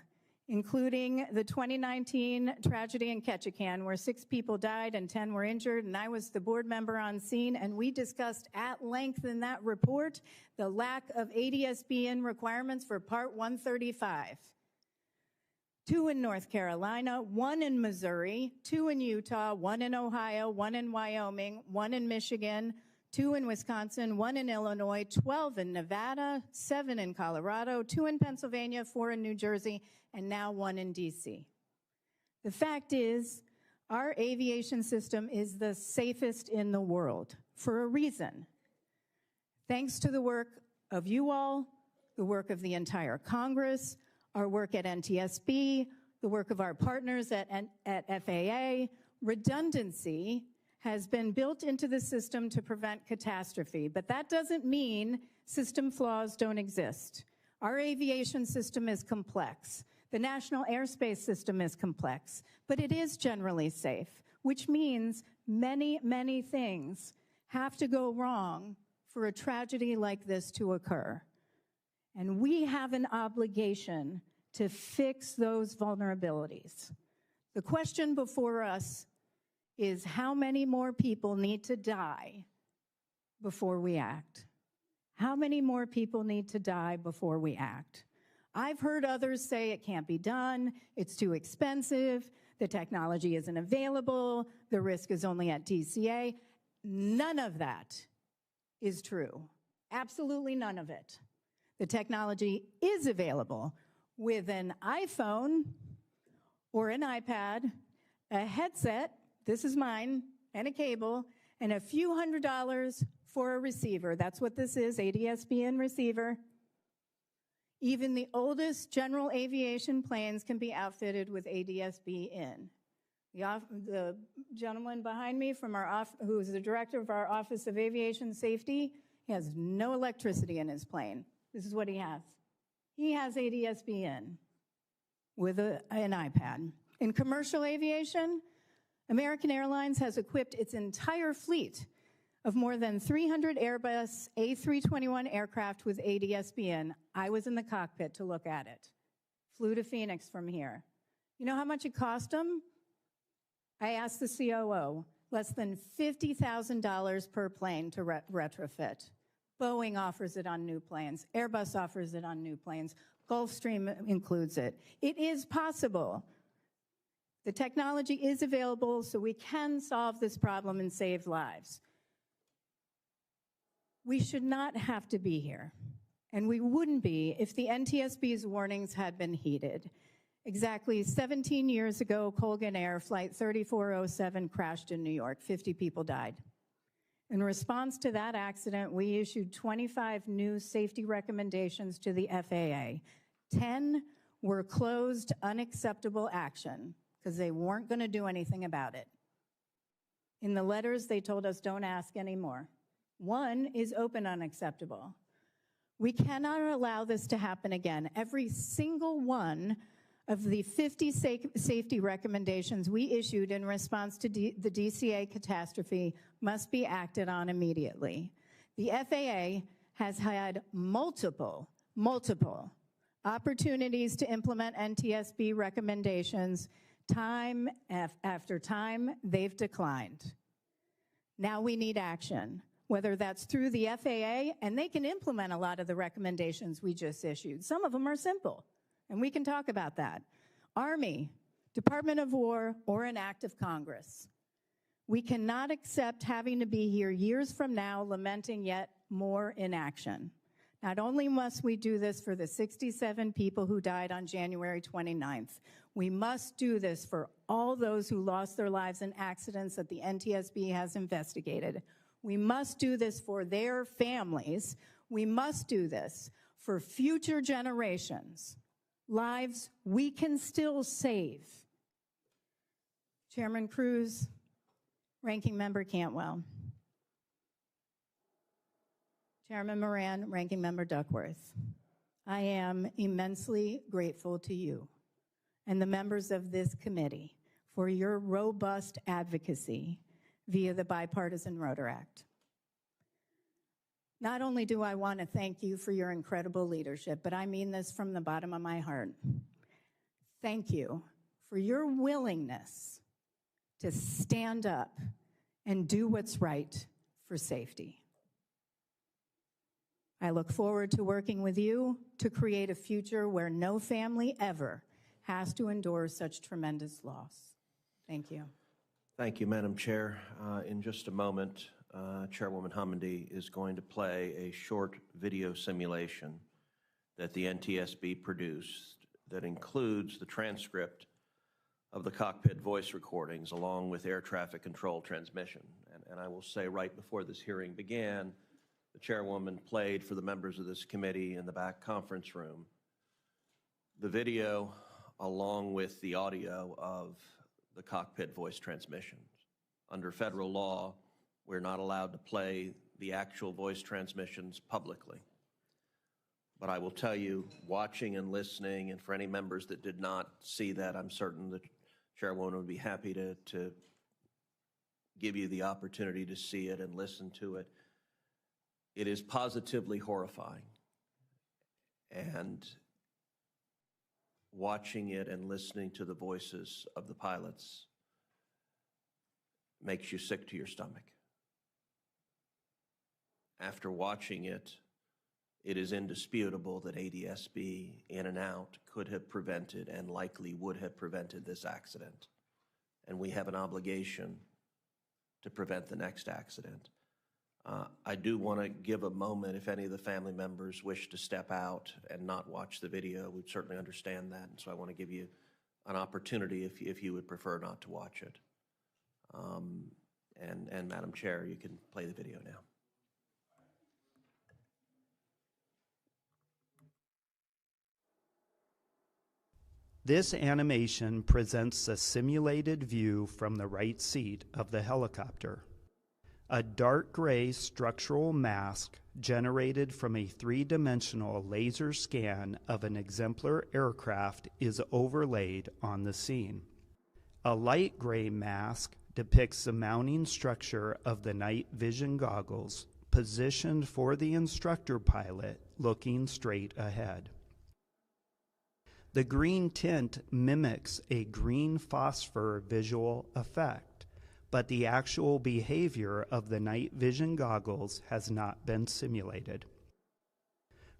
including the 2019 tragedy in Ketchikan, where 6 people died and 10 were injured, and I was the board member on scene, and we discussed at length in that report the lack of ADSB-in requirements for Part 135. 2 in North Carolina, 1 in Missouri, 2 in Utah, 1 in Ohio, 1 in Wyoming, 1 in Michigan, 2 in Wisconsin, 1 in Illinois, 12 in Nevada, 7 in Colorado, 2 in Pennsylvania, 4 in New Jersey, and now 1 in DC. The fact is, our aviation system is the safest in the world for a reason. Thanks to the work of you all, the work of the entire Congress, our work at NTSB, the work of our partners at FAA, redundancy has been built into the system to prevent catastrophe. But that doesn't mean system flaws don't exist. Our aviation system is complex. The national airspace system is complex, but it is generally safe, which means many, many things have to go wrong for a tragedy like this to occur. And we have an obligation to fix those vulnerabilities. The question before us is how many more people need to die before we act? How many more people need to die before we act? I've heard others say it can't be done, it's too expensive, the technology isn't available, the risk is only at DCA. None of that is true. Absolutely none of it. The technology is available with an iPhone or an iPad, a headset, this is mine, and a cable, and a few $100s for a receiver. That's what this is, ADSB-in receiver. Even the oldest general aviation planes can be outfitted with ADS-B in. The gentleman behind me from who is the director of our Office of Aviation Safety, he has no electricity in his plane. This is what he has. He has ADS-B in with an iPad. In commercial aviation, American Airlines has equipped its entire fleet of more than 300 Airbus A321 aircraft with ADS-B in. I was in the cockpit to look at it. Flew to Phoenix from here. You know how much it cost them? I asked the COO, less than $50,000 per plane to retrofit. Boeing offers it on new planes. Airbus offers it on new planes. Gulfstream includes it. It is possible. The technology is available, so we can solve this problem and save lives. We should not have to be here, and we wouldn't be if the NTSB's warnings had been heeded. Exactly 17 years ago, Colgan Air Flight 3407 crashed in New York. 50 people died. In response to that accident, we issued 25 new safety recommendations to the FAA. 10 were closed, unacceptable action, because they weren't going to do anything about it. In the letters, they told us, don't ask anymore. 1 is open unacceptable. We cannot allow this to happen again. Every single one of the 50 safety recommendations we issued in response to the DCA catastrophe must be acted on immediately. The FAA has had multiple opportunities to implement NTSB recommendations. Time after time, they've declined. Now we need action, whether that's through the FAA, and they can implement a lot of the recommendations we just issued. Some of them are simple, and we can talk about that. Army, Department of War, or an act of Congress. We cannot accept having to be here years from now lamenting yet more inaction. Not only must we do this for the 67 people who died on January 29th, we must do this for all those who lost their lives in accidents that the NTSB has investigated. We must do this for their families. We must do this for future generations. Lives we can still save. Chairman Cruz, Ranking Member Cantwell, Chairman Moran, Ranking Member Duckworth, I am immensely grateful to you and the members of this committee for your robust advocacy via the Bipartisan Rotor Act. Not only do I want to thank you for your incredible leadership, but I mean this from the bottom of my heart. Thank you for your willingness to stand up and do what's right for safety. I look forward to working with you to create a future where no family ever has to endure such tremendous loss. Thank you. Thank you, Madam Chair. In just a moment, Chairwoman Homendy is going to play a short video simulation that the NTSB produced that includes the transcript of the cockpit voice recordings along with air traffic control transmission. And I will say right before this hearing began, the chairwoman played for the members of this committee in the back conference room the video along with the audio of the cockpit voice transmissions. Under federal law, we're not allowed to play the actual voice transmissions publicly. But I will tell you, watching and listening, and for any members that did not see that, I'm certain the chairwoman would be happy to give you the opportunity to see it and listen to it. It is positively horrifying. And watching it and listening to the voices of the pilots makes you sick to your stomach. After watching it, it is indisputable that ADS-B in and out could have prevented and likely would have prevented this accident. And we have an obligation to prevent the next accident. I do want to give a moment if any of the family members wish to step out and not watch the video. We'd certainly understand that. And so I want to give you an opportunity if you would prefer not to watch it. And Madam Chair, you can play the video now. This animation presents a simulated view from the right seat of the helicopter. A dark gray structural mask generated from a three-dimensional laser scan of an exemplar aircraft is overlaid on the scene. A light gray mask depicts the mounting structure of the night vision goggles positioned for the instructor pilot looking straight ahead. The green tint mimics a green phosphor visual effect, but the actual behavior of the night vision goggles has not been simulated.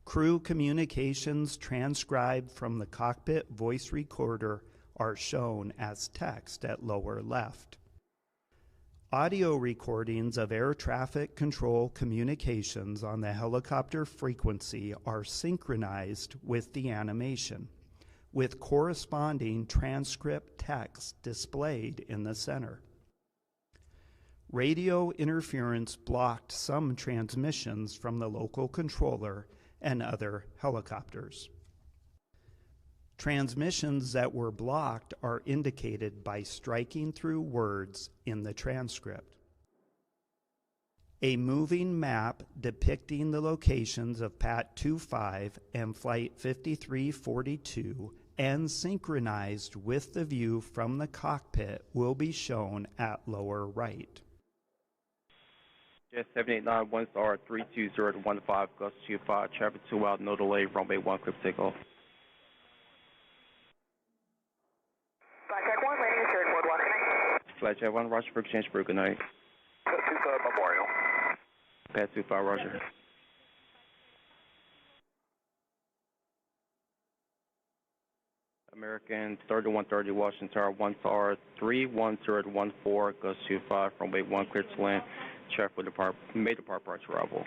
Crew communications transcribed from the cockpit voice recorder are shown as text at lower left. Audio recordings of air traffic control communications on the helicopter frequency are synchronized with the animation, with corresponding transcript text displayed in the center. Radio interference blocked some transmissions from the local controller and other helicopters. Transmissions that were blocked are indicated by striking through words in the transcript. A moving map depicting the locations of PAT 25 and Flight 5342 and synchronized with the view from the cockpit will be shown at lower right. Jet 789, 1 star 320-15, Gust 25, traffic 2 out, no delay, runway 1, clear for takeoff. Blackjack 1, landing is mode 1, connect. Blackjack 1, Roger for exchange for good night. Pat 25 Memorial. Pat 25, Roger. American 3130 Washington Tower, 1 star 310-14, Gust 25, runway 1, clear to land. Traffic will depart, may depart prior to arrival.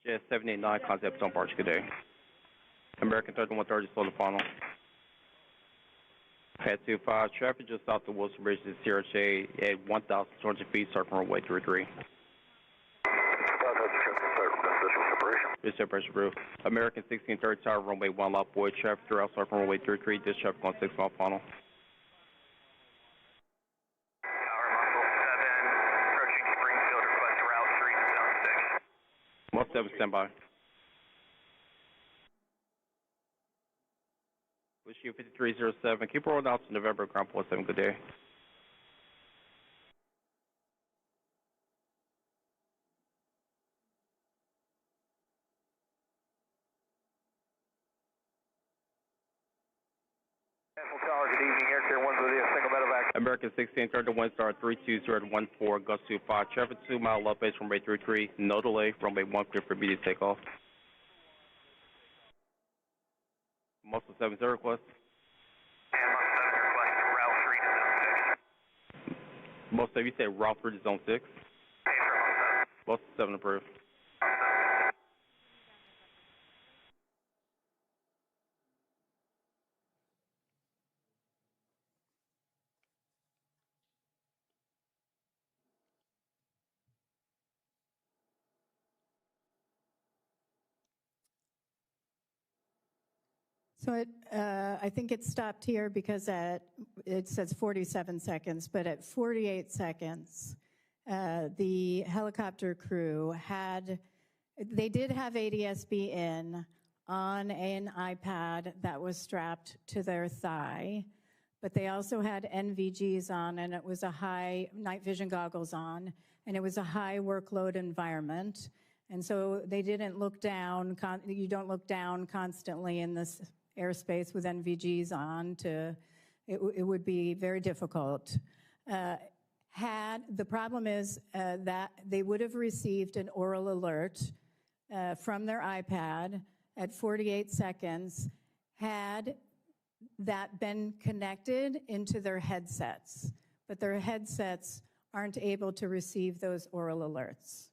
Jet 789, concept on Barge, good day. American 3130, slow the funnel. Pat 25, traffic just south of Wilson Bridge to CRJ at 1,200 feet, start from runway 33. This separation approved. American 1630 Tower, runway 1, lot boy, traffic throughout, start from runway 33, this traffic on 6 mile funnel. Tower Muscle 7, approaching Springfield, request route 3 to zone 6. Muscle 7, standby. Wish you 5307. Keep rolling out to November, ground point 7. Good day. National Tower, good evening. Air Care 1 with a single medevac. American 1630 1 star 320-14, Gust 25. Traffic 2 mile left base, runway 33. No delay. Runway 1 clear for immediate takeoff. Muscle 7, is there a request? And Muscle 7, request route 3 to zone 6. Most of you say route 3 to zone 6. Hey, sir, Muscle 7 approved. So I think it stopped here because it says 47 seconds, but at 48 seconds, the helicopter crew they did have ADSB in on an iPad that was strapped to their thigh, but they also had NVGs on, and it was a high night vision goggles on, and it was a high workload environment. And so they didn't look down. You don't look down constantly in this airspace with NVGs on. It would be very difficult. The problem is that they would have received an oral alert from their iPad at 48 seconds had that been connected into their headsets. But their headsets aren't able to receive those oral alerts.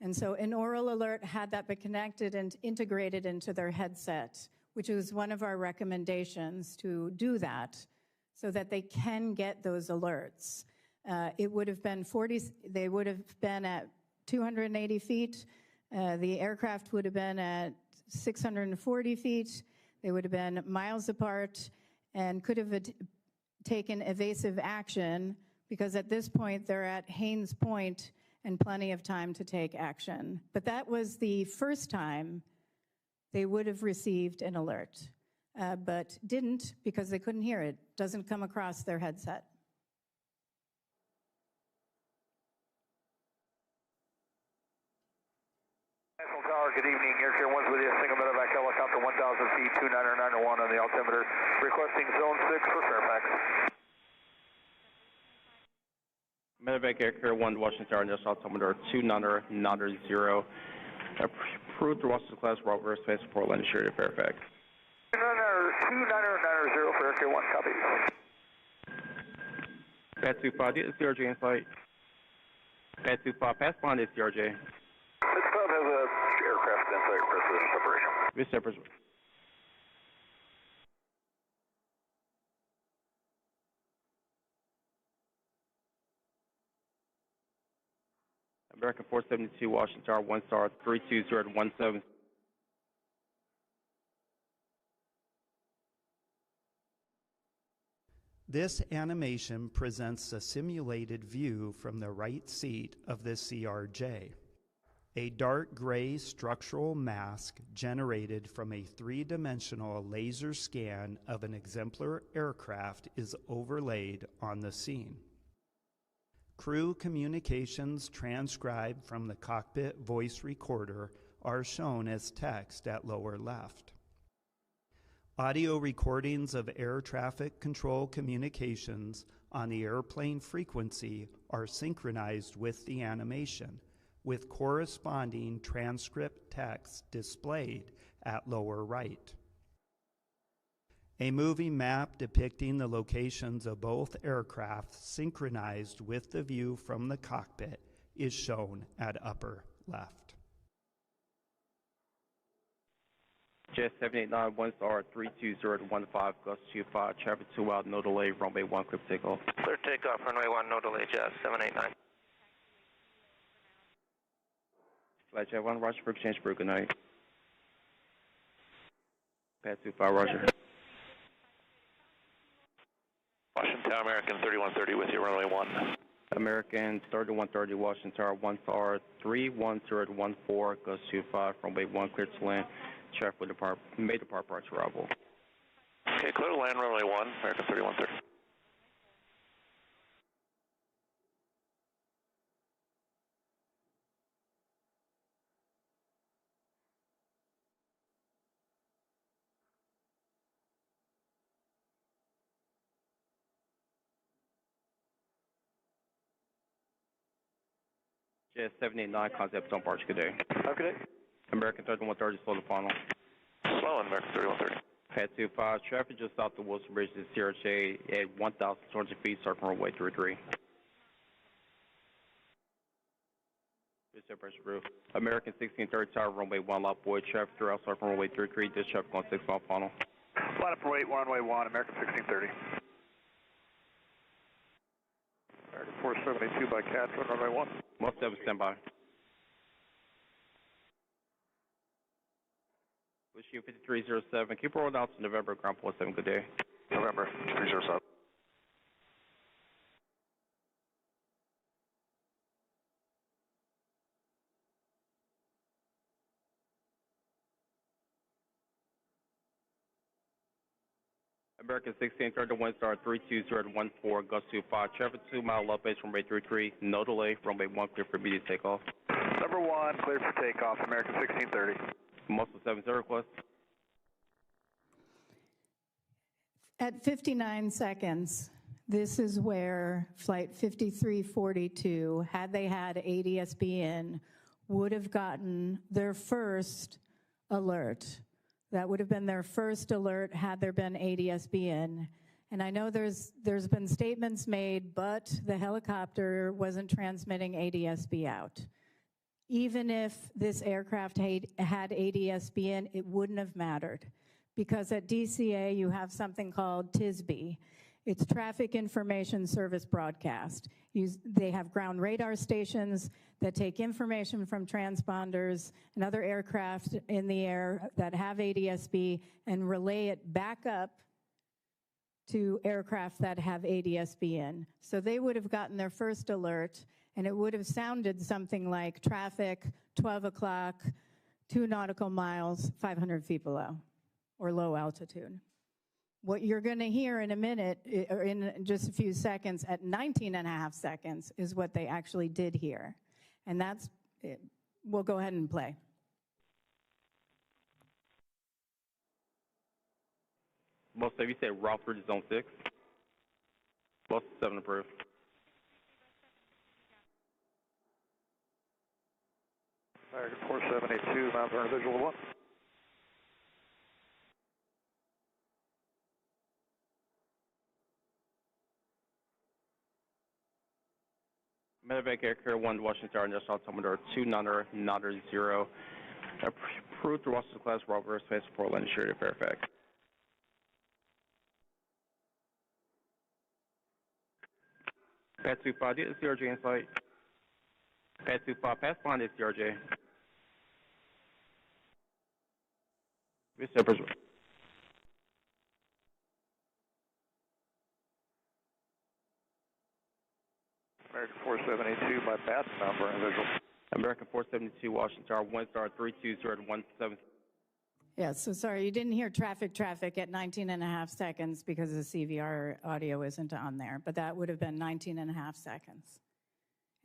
And so an oral alert, had that been connected and integrated into their headset, which was one of our recommendations to do that so that they can get those alerts. It would have been they would have been at 280 feet. The aircraft would have been at 640 feet. They would have been miles apart and could have taken evasive action because at this point they're at Haynes Point and plenty of time to take action. But that was the first time they would have received an alert, but didn't because they couldn't hear it. Doesn't come across their headset. National Tower, good evening. Air 1's with you. Single medevac helicopter 1,000 feet, 29901 on the altimeter. Requesting zone 6 for Fairfax. Medevac Air 1 Washington Tower, National Altimeter 29900. Approved to Washington class, Robert Airspace, Portland, Sheridan, Fairfax. 29900 for Air 1, copy. Pad 25, do you have CRJ in flight? Pad 25, pass behind the CRJ. This club has a aircraft in flight for position separation. This separation. American 472, Washington Tower, 1 star, 32017. This animation presents a simulated view from the right seat of the CRJ. A dark gray structural mask generated from a three-dimensional laser scan of an exemplar aircraft is overlaid on the scene. Crew communications transcribed from the cockpit voice recorder are shown as text at lower left. Audio recordings of air traffic control communications on the airplane frequency are synchronized with the animation, with corresponding transcript text displayed at lower right. A moving map depicting the locations of both aircraft synchronized with the view from the cockpit is shown at upper left. Jet 789, 1 star, 32015, Gust 25, traffic 2 out, no delay, runway 1, clear for takeoff. Clear takeoff, runway 1, no delay, Jet 789. Flight Jet 1, Roger for exchange crew, good night. Pad 25, Roger. Washington Tower, American 3130 with you, runway 1. American 3130, Washington Tower, 1 star, 31014, Gust 25, runway 1, clear to land. Traffic will depart, may depart prior to arrival. Okay, clear to land, runway 1, American 3130. Jet 789, concept on Parch, good day. Have a good day. American 3130, slow the funnel. Slow on American 3130. Pad 25, traffic just south of Wilson Bridge to CRJ at 1,200 feet, circling runway 33. Separation roof. American 1630 Tower, runway 1, lot boy, traffic throughout, circling runway 33, this traffic on 6 mile funnel. Line up for wait, runway 1, American 1630. American 472 by Catherine, runway 1. 17, standby. Wish you 5307. Keep rolling out to November, ground point 7. Good day. November 307. American 1631 star 32014, Gust 25. Traffic 2 mile left base, runway 33. No delay, runway 1 clear for immediate takeoff. Number 1, clear for takeoff, American 1630. Muscle 70 request. At 59 seconds, this is where Flight 5342, had they had ADSB in, would have gotten their first alert. That would have been their first alert had there been ADSB in. And I know there's been statements made, but the helicopter wasn't transmitting ADSB out. even if this aircraft had ADS-B in, it wouldn't have mattered, because at DCA you have something called TSB. It's Traffic Information Service Broadcast. They have ground radar stations that take information from transponders and other aircraft in the air that have ADS-B and relay it back up to aircraft that have ADS-B in. So they would have gotten their first alert, and it would have sounded something like traffic, 12 o'clock, 2 nautical miles, 500 feet below, or low altitude. What you're going to hear in a minute, or in just a few seconds, at 19.5 seconds, is what they actually did hear. And that's it. We'll go ahead and play. Both of you say route through zone 6. Both 7 approved. American 4782, Mount Vernon visual 1. Medevac Air Carrier 1 to Washington Tower, National Altimeter 290, approved through Washington class Robert Space Portland, Insured at Fairfax. Pad 25, get the CRJ in sight. Pad 25, pass line is CRJ. American 4782, my path, Mount Vernon visual. American 472, Washington Tower, 1 star 320 to 17. Yeah, so sorry, you didn't hear traffic at 19.5 seconds because the CVR audio isn't on there, but that would have been 19.5 seconds.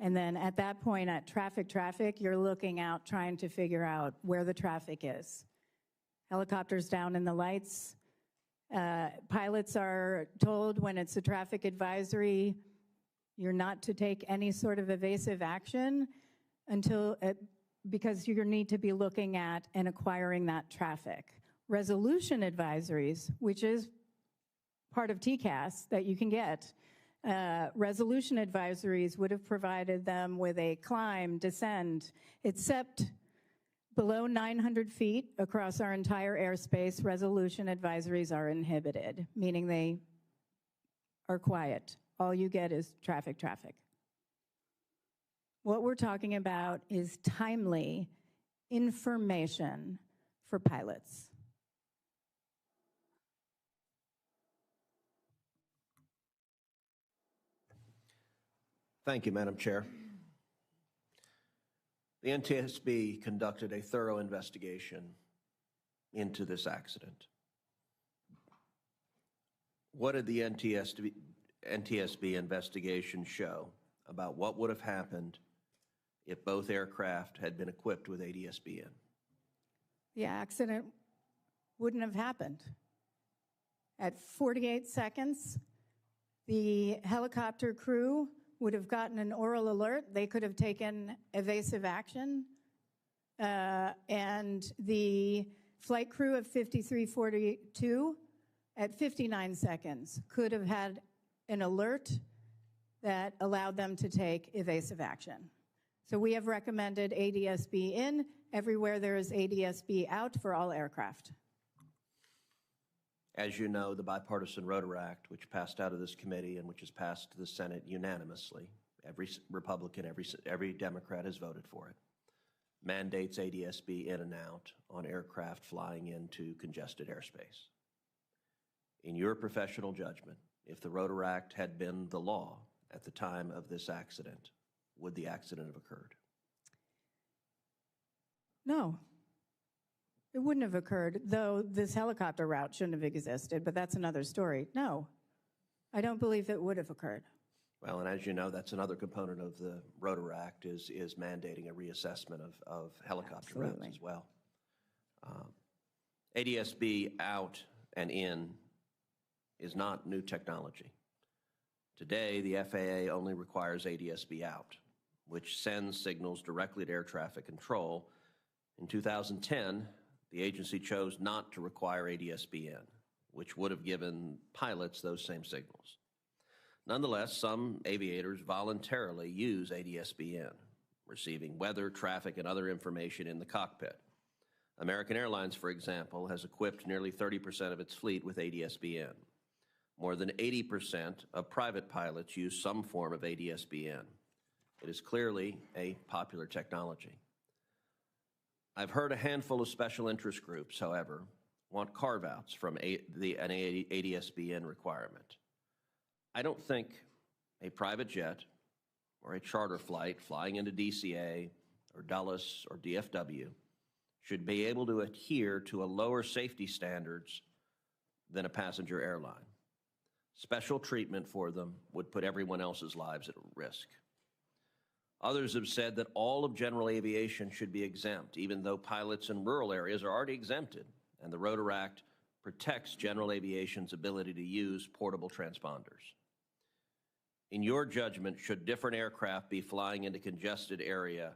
And then at that point at traffic, you're looking out trying to figure out where the traffic is. Helicopters down in the lights. Pilots are told when it's a traffic advisory, you're not to take any sort of evasive action until, because you need to be looking at and acquiring that traffic. Resolution advisories, which is part of TCAS that you can get, resolution advisories would have provided them with a climb, descend, except below 900 feet across our entire airspace, resolution advisories are inhibited, meaning they are quiet. All you get is traffic. What we're talking about is timely information for pilots. Thank you, Madam Chair. The NTSB conducted a thorough investigation into this accident. What did the NTSB investigation show about what would have happened if both aircraft had been equipped with ADS-B in? The accident wouldn't have happened. At 48 seconds, the helicopter crew would have gotten an oral alert. They could have taken evasive action. And the flight crew of 5342 at 59 seconds could have had an alert that allowed them to take evasive action. So we have recommended ADS-B in everywhere there is ADS-B out for all aircraft. As you know, the Bipartisan Rotor Act, which passed out of this committee and which has passed to the Senate unanimously, every Republican, every Democrat has voted for it, mandates ADS-B in and out on aircraft flying into congested airspace. In your professional judgment, if the Rotor Act had been the law at the time of this accident, would the accident have occurred? No. It wouldn't have occurred, though this helicopter route shouldn't have existed, but that's another story. No, I don't believe it would have occurred. Well, and as you know, that's another component of the Rotor Act is mandating a reassessment of helicopter routes as well. ADS-B out and in is not new technology. Today, the FAA only requires ADS-B out, which sends signals directly to air traffic control. In 2010, the agency chose not to require ADS-B in, which would have given pilots those same signals. Nonetheless, some aviators voluntarily use ADS-B in, receiving weather, traffic, and other information in the cockpit. American Airlines, for example, has equipped nearly 30% of its fleet with ADS-BN. More than 80% of private pilots use some form of ADS-BN. It is clearly a popular technology. I've heard a handful of special interest groups, however, want carve-outs from an ADS-BN requirement. I don't think a private jet or a charter flight flying into DCA or Dulles or DFW should be able to adhere to a lower safety standards than a passenger airline. Special treatment for them would put everyone else's lives at risk. Others have said that all of general aviation should be exempt, even though pilots in rural areas are already exempted, and the Rotor Act protects general aviation's ability to use portable transponders. In your judgment, should different aircraft be flying into congested area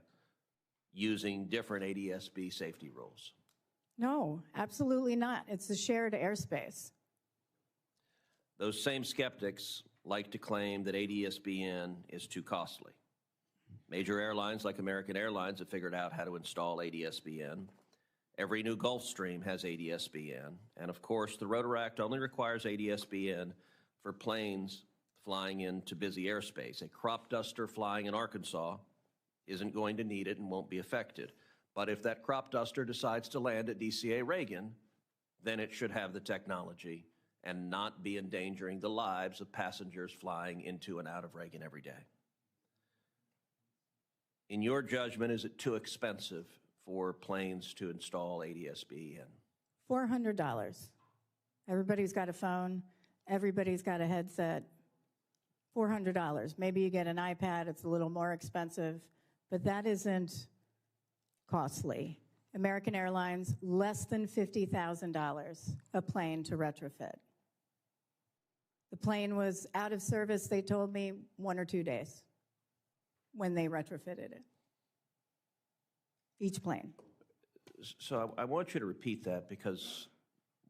using different ADS-B safety rules? No, absolutely not. It's a shared airspace. Those same skeptics like to claim that ADS-BN is too costly. Major airlines like American Airlines have figured out how to install ADS-BN. Every new Gulfstream has ADS-BN. And of course, the Rotor Act only requires ADS-BN for planes flying into busy airspace. A crop duster flying in Arkansas isn't going to need it and won't be affected. But if that crop duster decides to land at DCA Reagan, then it should have the technology and not be endangering the lives of passengers flying into and out of Reagan every day. In your judgment, is it too expensive for planes to install ADS-BN? $400. Everybody's got a phone. Everybody's got a headset. $400. Maybe you get an iPad. It's a little more expensive, but that isn't costly. American Airlines, less than $50,000 a plane to retrofit. The plane was out of service, they told me, 1 or 2 days when they retrofitted it. Each plane. So I want you to repeat that, because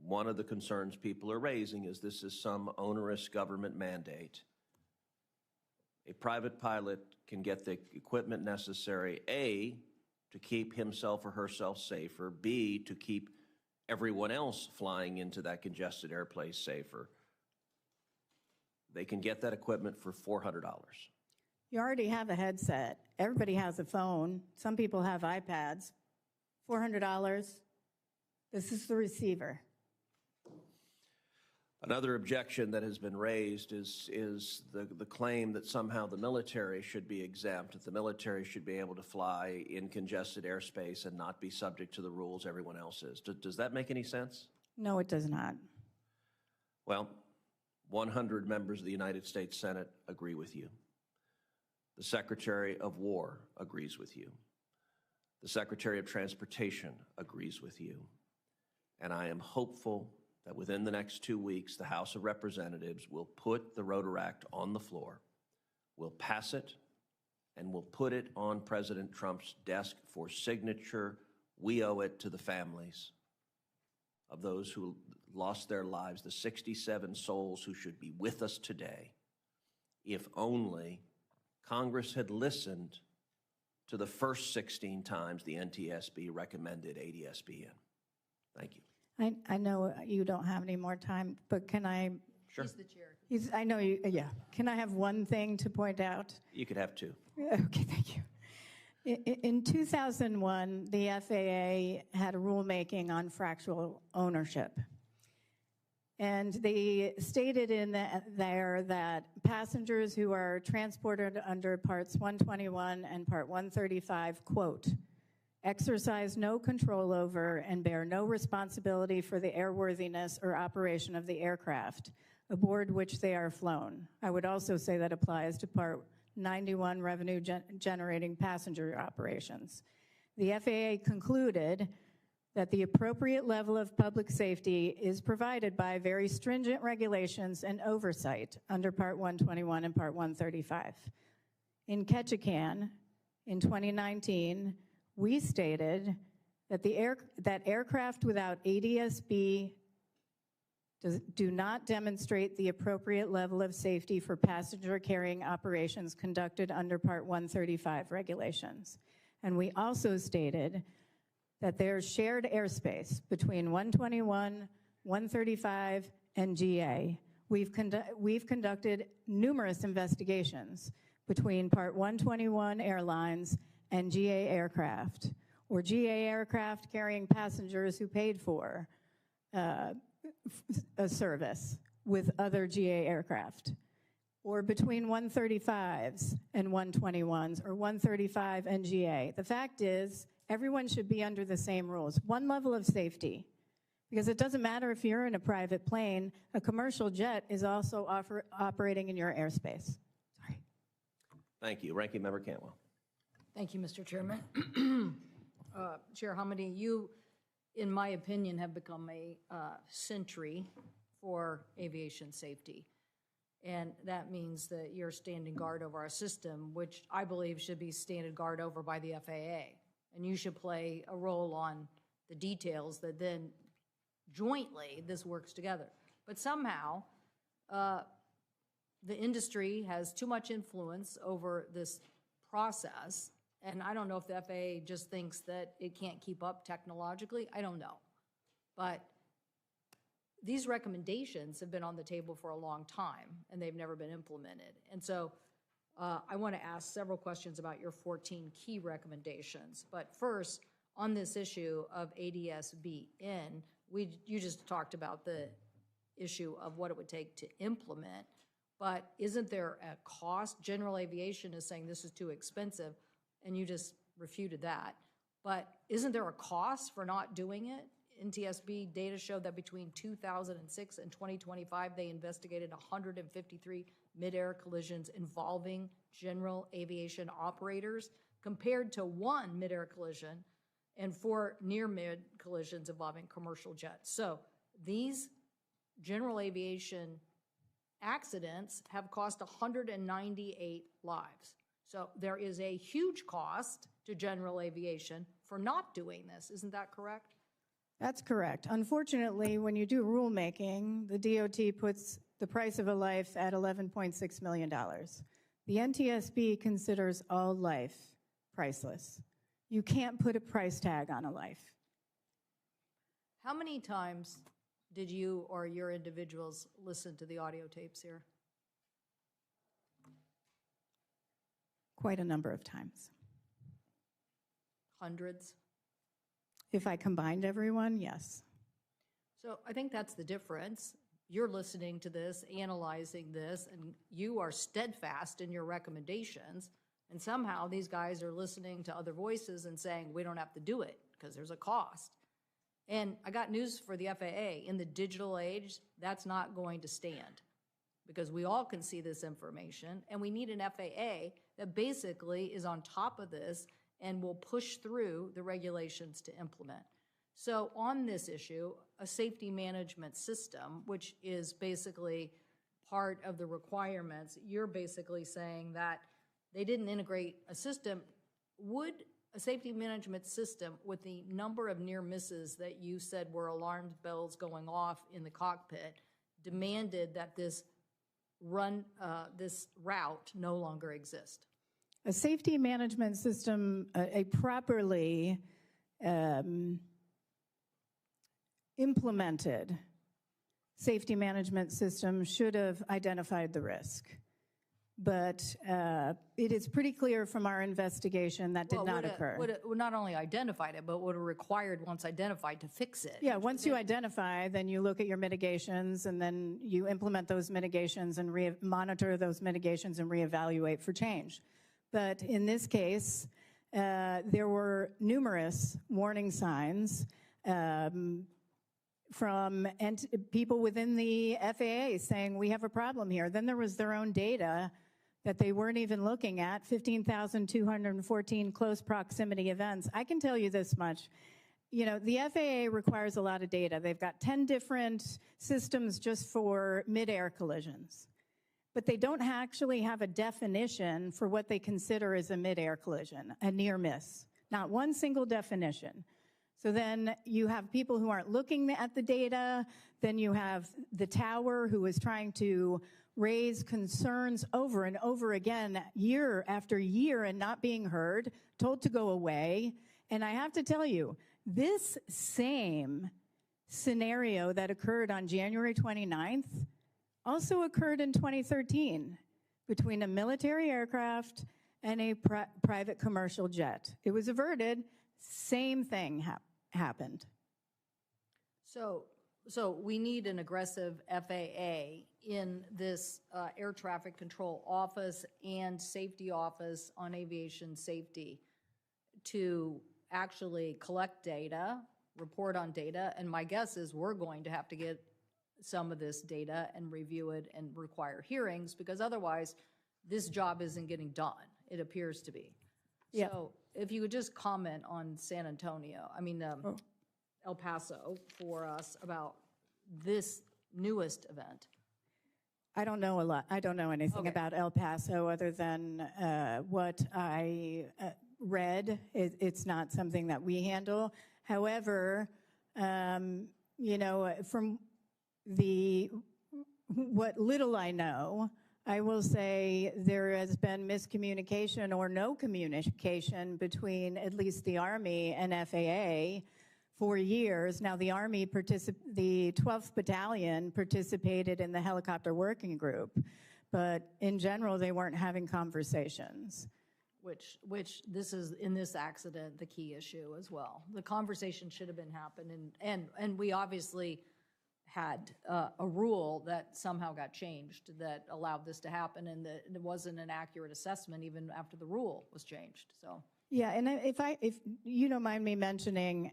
one of the concerns people are raising is this is some onerous government mandate. A private pilot can get the equipment necessary, A, to keep himself or herself safer, B, to keep everyone else flying into that congested airplace safer. They can get that equipment for $400. You already have a headset. Everybody has a phone. Some people have iPads. $400. This is the receiver. Another objection that has been raised is the claim that somehow the military should be exempt, that the military should be able to fly in congested airspace and not be subject to the rules everyone else is. Does that make any sense? No, it does not. Well, 100 members of the United States Senate agree with you. The Secretary of War agrees with you. The Secretary of Transportation agrees with you. And I am hopeful that within the next 2 weeks, the House of Representatives will put the Rotor Act on the floor, will pass it, and will put it on President Trump's desk for signature. We owe it to the families of those who lost their lives, the 67 souls who should be with us today. If only Congress had listened to the first 16 times the NTSB recommended ADS-BN. Thank you. I know you don't have any more time, but can I? Sure. He's the chair. I know you, yeah. Can I have one thing to point out? You could have 2. Okay, thank you. In 2001, the FAA had a rulemaking on fractional ownership. And they stated in there that passengers who are transported under Parts 121 and Part 135, quote, exercise no control over and bear no responsibility for the airworthiness or operation of the aircraft aboard which they are flown. I would also say that applies to Part 91 revenue generating passenger operations. The FAA concluded that the appropriate level of public safety is provided by very stringent regulations and oversight under Part 121 and Part 135. In Ketchikan, in 2019, we stated that that aircraft without ADS-B do not demonstrate the appropriate level of safety for passenger carrying operations conducted under Part 135 regulations. And we also stated that there's shared airspace between 121, 135, and GA. We've conducted numerous investigations between Part 121 airlines and GA aircraft, or GA aircraft carrying passengers who paid for a service with other GA aircraft, or between 135s and 121s, or 135 and GA. The fact is, everyone should be under the same rules. One level of safety, because it doesn't matter if you're in a private plane, a commercial jet is also operating in your airspace. Sorry. Thank you. Ranking Member Cantwell. Thank you, Mr. Chairman. Chair Hamady, you, in my opinion, have become a sentry for aviation safety. And that means that you're standing guard over our system, which I believe should be standing guard over by the FAA. And you should play a role on the details that then jointly this works together. But somehow, the industry has too much influence over this process. And I don't know if the FAA just thinks that it can't keep up technologically. I don't know. But these recommendations have been on the table for a long time, and they've never been implemented. And so I want to ask several questions about your 14 key recommendations. But first, on this issue of ADS-BN, you just talked about the issue of what it would take to implement. But isn't there a cost? General Aviation is saying this is too expensive, and you just refuted that. But isn't there a cost for not doing it? NTSB data showed that between 2006 and 2025, they investigated 153 midair collisions involving general aviation operators, compared to 1 midair collision and 4 near-mid collisions involving commercial jets. So these general aviation accidents have cost 198 lives. So there is a huge cost to general aviation for not doing this. Isn't that correct? That's correct. Unfortunately, when you do rulemaking, the DOT puts the price of a life at $11.6 million. The NTSB considers all life priceless. You can't put a price tag on a life. How many times did you or your individuals listen to the audio tapes here? Quite a number of times. Hundreds? If I combined everyone, yes. So I think that's the difference. You're listening to this, analyzing this, and you are steadfast in your recommendations. And somehow these guys are listening to other voices and saying, we don't have to do it because there's a cost. And I got news for the FAA. In the digital age, that's not going to stand, because we all can see this information, and we need an FAA that basically is on top of this and will push through the regulations to implement. So on this issue, a safety management system, which is basically part of the requirements, you're basically saying that they didn't integrate a system. Would a safety management system, with the number of near misses that you said were alarm bells going off in the cockpit, demanded that this route no longer exist? A safety management system, a properly implemented safety management system should have identified the risk. But it is pretty clear from our investigation that did not occur. Would it not only identified it, but would have required, once identified, to fix it? Yeah, once you identify, then you look at your mitigations, and then you implement those mitigations and monitor those mitigations and reevaluate for change. But in this case, there were numerous warning signs from people within the FAA saying, we have a problem here. Then there was their own data that they weren't even looking at, 15,214 close proximity events. I can tell you this much. You know, the FAA requires a lot of data. They've got 10 different systems just for midair collisions. But they don't actually have a definition for what they consider as a midair collision, a near miss. Not one single definition. So then you have people who aren't looking at the data. Then you have the tower who is trying to raise concerns over and over again, year after year, and not being heard, told to go away. And I have to tell you, this same scenario that occurred on January 29th also occurred in 2013 between a military aircraft and a private commercial jet. It was averted. Same thing happened. So we need an aggressive FAA in this air traffic control office and safety office on aviation safety to actually collect data, report on data, and my guess is we're going to have to get some of this data and review it and require hearings, because otherwise this job isn't getting done, it appears to be. Yeah. So if you would just comment on San Antonio, El Paso for us about this newest event. I don't know a lot. I don't know anything Okay. about El Paso other than what I read. It's not something that we handle. However, you know, from what little I know, I will say there has been miscommunication or no communication between at least the Army and FAA for years. Now, the Army, the 12th Battalion participated in the helicopter working group, but in general, they weren't having conversations. Which this is, in this accident, the key issue as well. The conversation should have been happening, and we obviously had a rule that somehow got changed that allowed this to happen, and that it wasn't an accurate assessment even after the rule was changed, so. Yeah, and if you don't mind me mentioning,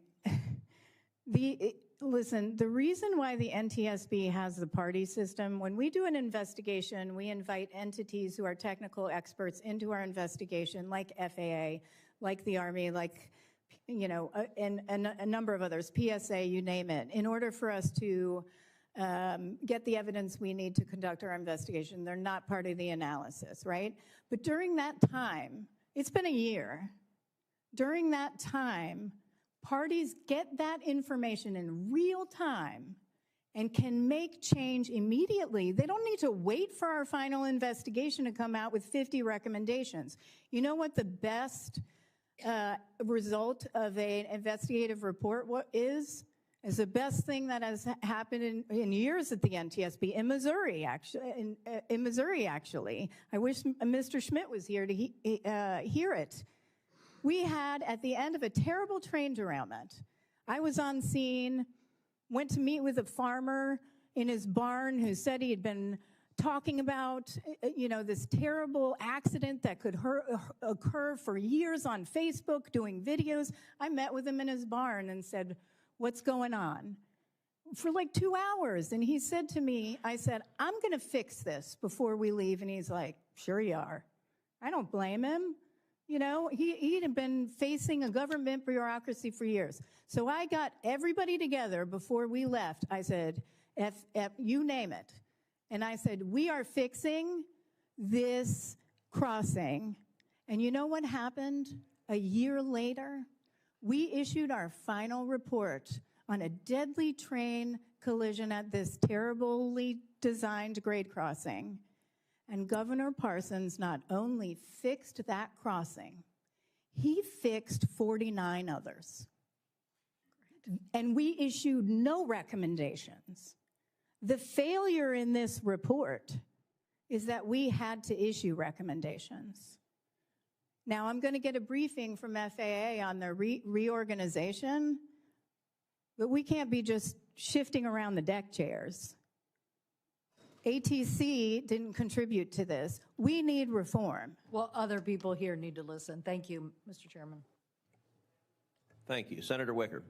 listen, the reason why the NTSB has the party system, when we do an investigation, we invite entities who are technical experts into our investigation, like FAA, like the Army, like, you know, and a number of others, PSA, you name it, in order for us to get the evidence we need to conduct our investigation. They're not part of the analysis, right? But during that time, it's been a year. During that time, parties get that information in real time and can make change immediately. They don't need to wait for our final investigation to come out with 50 recommendations. You know what the best result of an investigative report is the best thing that has happened in years at the NTSB in Missouri, actually. In Missouri, actually. I wish Mr. Schmidt was here to hear it. We had, at the end of a terrible train derailment, I was on scene, went to meet with a farmer in his barn who said he had been talking about, you know, this terrible accident that could occur for years on Facebook, doing videos. I met with him in his barn and said, "What's going on?" For like 2 hours. And he said to me, I said, "I'm going to fix this before we leave." And he's like, "Sure you are." I don't blame him. You know, he had been facing a government bureaucracy for years. So I got everybody together before we left. I said, you name it. And I said, we are fixing this crossing. And you know what happened? A year later, we issued our final report on a deadly train collision at this terribly designed grade crossing. And Governor Parsons not only fixed that crossing, he fixed 49 others. And we issued no recommendations. The failure in this report is that we had to issue recommendations. Now, I'm going to get a briefing from FAA on their reorganization, but we can't be just shifting around the deck chairs. ATC didn't contribute to this. We need reform. Well, other people here need to listen. Thank you, Mr. Chairman. Thank you. Senator Wicker.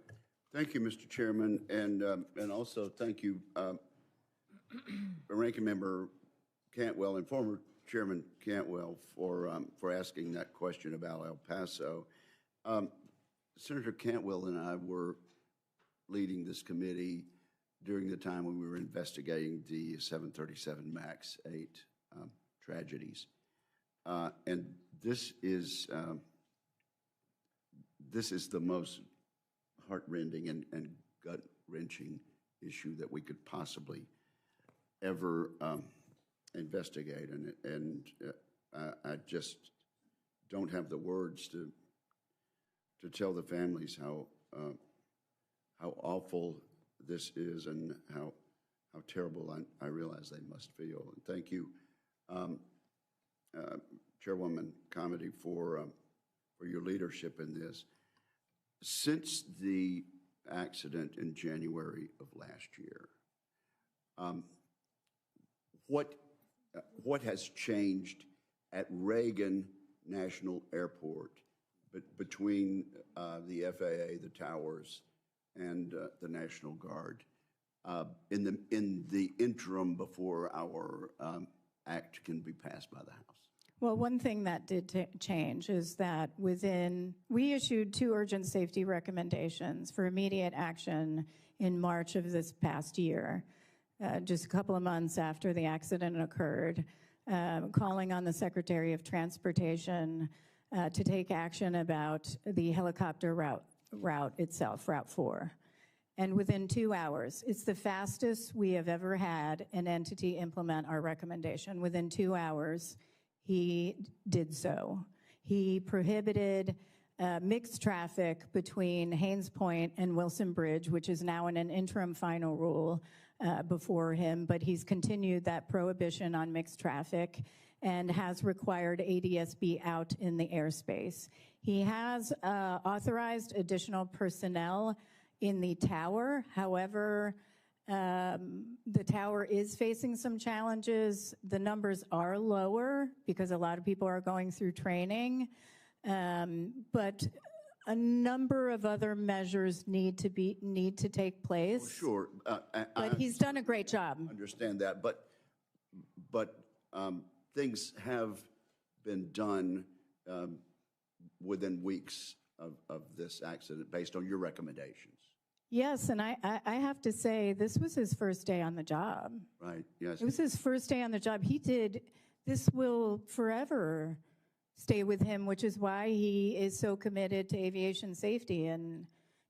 Thank you, Mr. Chairman, and also thank you, Ranking Member Cantwell and former Chairman Cantwell for asking that question about El Paso. Senator Cantwell and I were leading this committee during the time when we were investigating the 737 MAX 8 tragedies. And this is the most heart-rending and gut-wrenching issue that we could possibly ever investigate. And I just don't have the words to tell the families how awful this is and how terrible I realize they must feel. And thank you, Chairwoman Comedy, for your leadership in this. Since the accident in January of last year, what has changed at Reagan National Airport between the FAA, the towers, and the National Guard in the interim before our act can be passed by the House? Well, one thing that did change is that we issued 2 urgent safety recommendations for immediate action in March of this past year, just a couple of months after the accident occurred, calling on the Secretary of Transportation to take action about the helicopter route itself, Route 4. And within 2 hours, it's the fastest we have ever had an entity implement our recommendation. Within 2 hours, he did so. He prohibited mixed traffic between Haynes Point and Wilson Bridge, which is now in an interim final rule before him, but he's continued that prohibition on mixed traffic and has required ADSB out in the airspace. He has authorized additional personnel in the tower. However, the tower is facing some challenges. The numbers are lower because a lot of people are going through training, but a number of other measures need to take place. Well, sure, but he's done a great job. I understand that, but things have been done within weeks of this accident based on your recommendations. Yes, and I have to say, this was his first day on the job. Right, yes. It was his first day on the job. This will forever stay with him, which is why he is so committed to aviation safety, and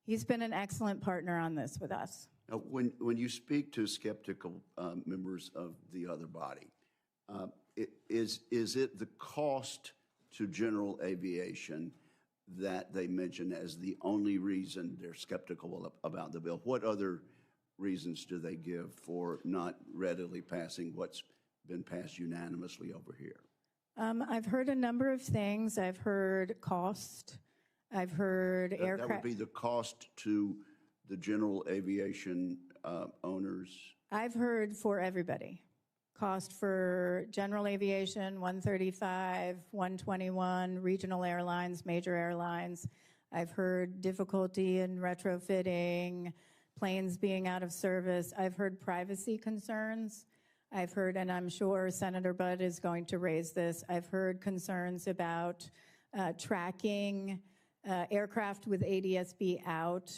he's been an excellent partner on this with us. Now, when you speak to skeptical members of the other body, is it the cost to general aviation that they mention as the only reason they're skeptical about the bill? What other reasons do they give for not readily passing what's been passed unanimously over here? I've heard a number of things. I've heard cost. I've heard aircraft. That would be the cost to the general aviation owners? I've heard for everybody. Cost for general aviation, 135, 121, regional airlines, major airlines. I've heard difficulty in retrofitting, planes being out of service. I've heard privacy concerns. I've heard, and I'm sure Senator Budd is going to raise this, I've heard concerns about tracking aircraft with ADSB out,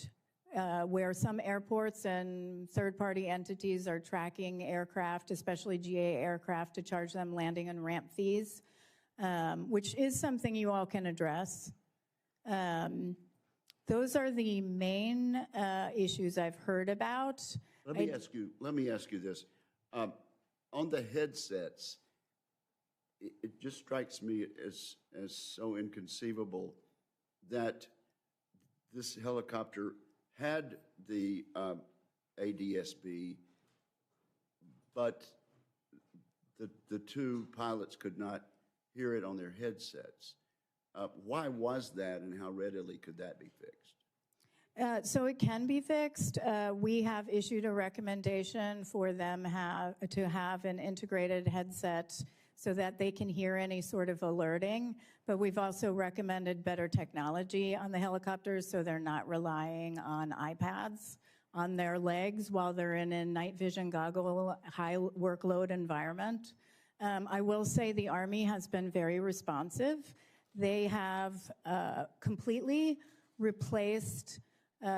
where some airports and third-party entities are tracking aircraft, especially GA aircraft, to charge them landing and ramp fees, which is something you all can address. Those are the main issues I've heard about. Let me ask you this. On the headsets, it just strikes me as so inconceivable that this helicopter had the ADSB, but the 2 pilots could not hear it on their headsets. Why was that, and how readily could that be fixed? So it can be fixed. We have issued a recommendation for them to have an integrated headset so that they can hear any sort of alerting. But we've also recommended better technology on the helicopters so they're not relying on iPads on their legs while they're in a night vision goggle, high workload environment. I will say the Army has been very responsive. They have completely replaced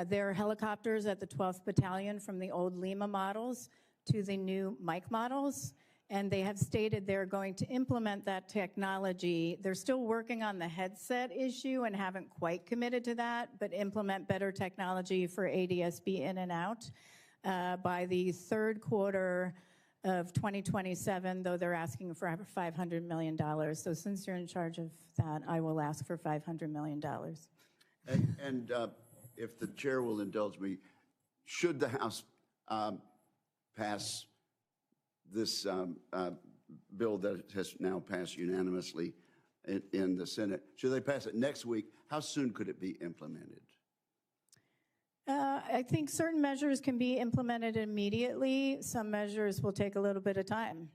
their helicopters at the 12th Battalion from the old Lima models to the new Mike models. and they have stated they're going to implement that technology. They're still working on the headset issue and haven't quite committed to that, but implement better technology for ADSB in and out by the third quarter of 2027, though they're asking for $500 million. So since you're in charge of that, I will ask for $500 million. And if the chair will indulge me, should the House pass this bill that has now passed unanimously in the Senate, should they pass it next week, how soon could it be implemented? I think certain measures can be implemented immediately. Some measures will take a little bit of time.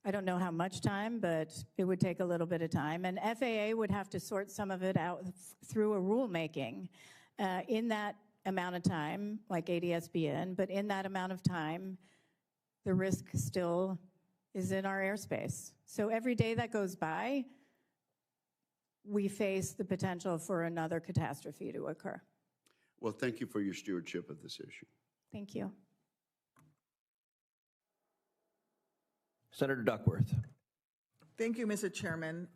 I don't know how much time, but it would take a little bit of time. And FAA would have to sort some of it out through a rulemaking in that amount of time, like ADSB but in that amount of time, the risk still is in our airspace. So every day that goes by, we face the potential for another catastrophe to occur. Well, thank you for your stewardship of this issue. Thank you. Senator Duckworth. Thank you, Mr. Chairman.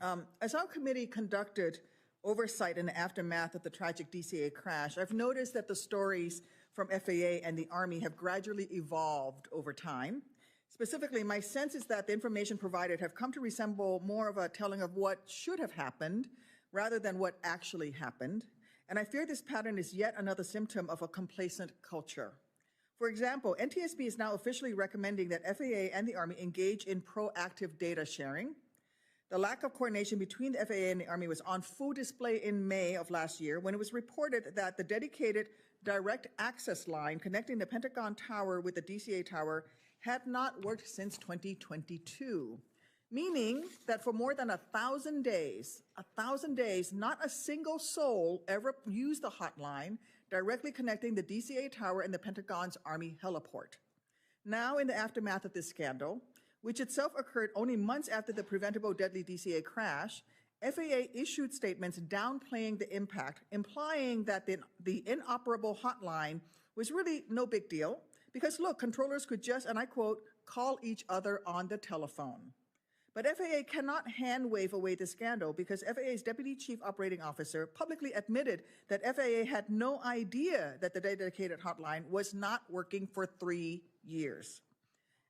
As our committee conducted oversight in the aftermath of the tragic DCA crash, I've noticed that the stories from FAA and the Army have gradually evolved over time. Specifically, my sense is that the information provided have come to resemble more of a telling of what should have happened rather than what actually happened. And I fear this pattern is yet another symptom of a complacent culture. For example, NTSB is now officially recommending that FAA and the Army engage in proactive data sharing. The lack of coordination between the FAA and the Army was on full display in May of last year when it was reported that the dedicated direct access line connecting the Pentagon Tower with the DCA Tower had not worked since 2022. Meaning that for more than 1,000 days, not a single soul ever used the hotline directly connecting the DCA Tower and the Pentagon's Army heliport. Now, in the aftermath of this scandal, which itself occurred only months after the preventable deadly DCA crash, FAA issued statements downplaying the impact, implying that the inoperable hotline was really no big deal because, look, controllers could just, and I quote, call each other on the telephone. But FAA cannot hand-wave away the scandal because FAA's Deputy Chief Operating Officer publicly admitted that FAA had no idea that the dedicated hotline was not working for 3 years.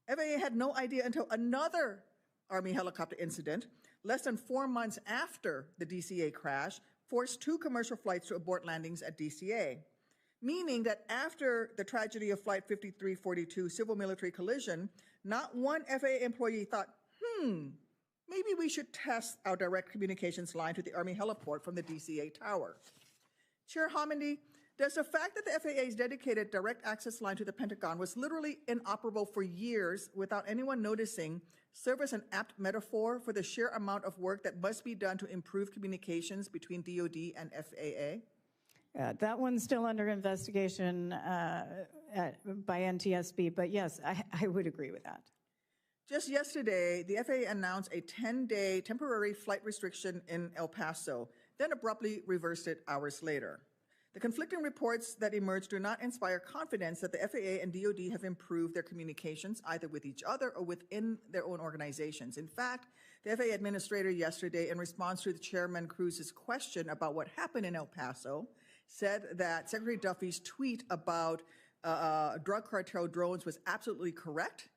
FAA had no idea until another Army helicopter incident, less than 4 months after the DCA crash, forced 2 commercial flights to abort landings at DCA. Meaning that after the tragedy of Flight 5342 civil-military collision, not one FAA employee thought, maybe we should test our direct communications line to the Army heliport from the DCA Tower. Chair Homendy, does the fact that the FAA's dedicated direct access line to the Pentagon was literally inoperable for years without anyone noticing serve as an apt metaphor for the sheer amount of work that must be done to improve communications between DoD and FAA? That one's still under investigation by NTSB, but yes, I would agree with that. Just yesterday, the FAA announced a 10-day temporary flight restriction in El Paso, then abruptly reversed it hours later. The conflicting reports that emerged do not inspire confidence that the FAA and DoD have improved their communications either with each other or within their own organizations. In fact, the FAA administrator yesterday, in response to the Chairman Cruz's question about what happened in El Paso, said that Secretary Duffy's tweet about drug cartel drones was absolutely correct,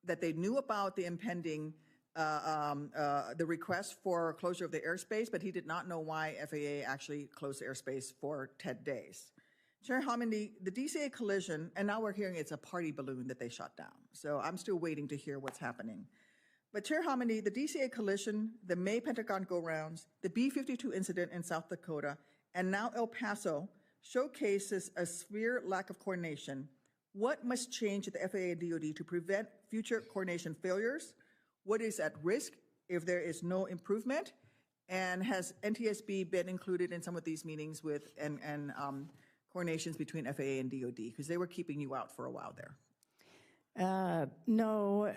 that they knew about the impending, the request for closure of the airspace, but he did not know why FAA actually closed the airspace for 10 days. Chair Homendy, the DCA collision, and now we're hearing it's a party balloon that they shot down. So I'm still waiting to hear what's happening. But Chair Homendy, the DCA collision, the May Pentagon go-rounds, the B-52 incident in South Dakota, and now El Paso showcases a severe lack of coordination. What must change at the FAA and DoD to prevent future coordination failures? What is at risk if there is no improvement? And has NTSB been included in some of these meetings with and coordinations between FAA and DoD? Because they were keeping you out for a while there. No,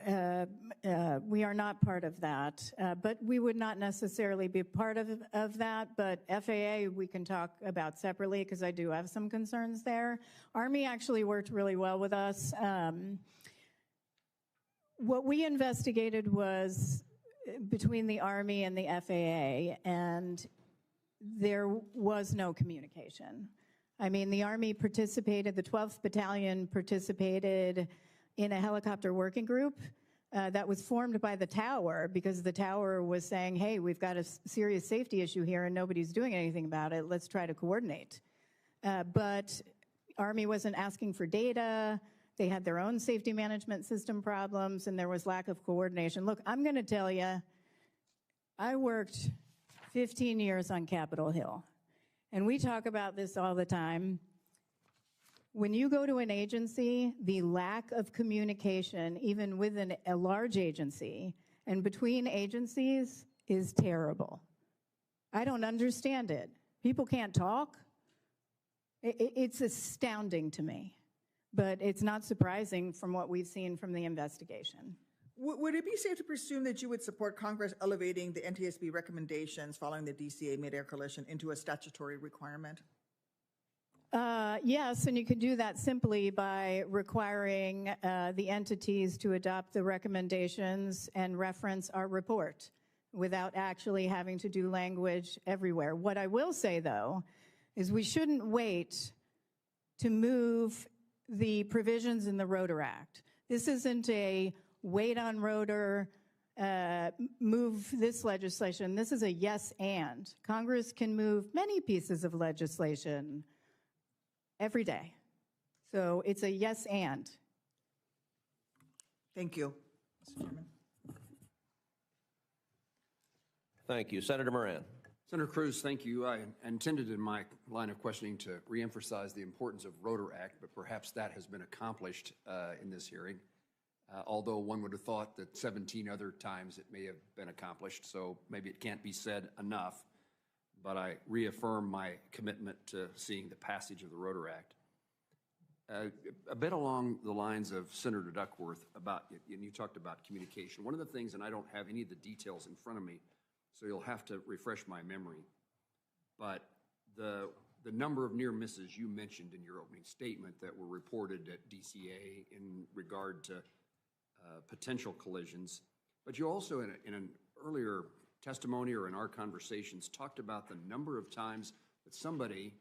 we are not part of that, but we would not necessarily be part of that, but FAA we can talk about separately because I do have some concerns there. Army actually worked really well with us. What we investigated was between the Army and the FAA, and there was no communication. I mean, the Army participated, the 12th Battalion participated in a helicopter working group that was formed by the tower, because the tower was saying, hey, we've got a serious safety issue here and nobody's doing anything about it. Let's try to coordinate. But Army wasn't asking for data. They had their own safety management system problems, and there was lack of coordination. Look, I'm going to tell you, I worked 15 years on Capitol Hill, and we talk about this all the time. When you go to an agency, the lack of communication, even within a large agency and between agencies, is terrible. I don't understand it. People can't talk. It's astounding to me, but it's not surprising from what we've seen from the investigation. Would it be safe to presume that you would support Congress elevating the NTSB recommendations following the DCA midair collision into a statutory requirement? Yes, and you can do that simply by requiring the entities to adopt the recommendations and reference our report without actually having to do language everywhere. What I will say, though, is we shouldn't wait to move the provisions in the Rotor Act. This isn't a wait on Rotor, move this legislation. This is a yes and. Congress can move many pieces of legislation every day. So it's a yes and. Thank you, Mr. Chairman. Thank you. Senator Moran. Senator Cruz, thank you. I intended in my line of questioning to reemphasize the importance of Rotor Act, but perhaps that has been accomplished in this hearing, although one would have thought that 17 other times it may have been accomplished, so maybe it can't be said enough, but I reaffirm my commitment to seeing the passage of the Rotor Act. A bit along the lines of Senator Duckworth about, and you talked about communication. One of the things, and I don't have any of the details in front of me, so you'll have to refresh my memory, but the number of near misses you mentioned in your opening statement that were reported at DCA in regard to potential collisions, but you also in an earlier testimony or in our conversations talked about the number of times that somebody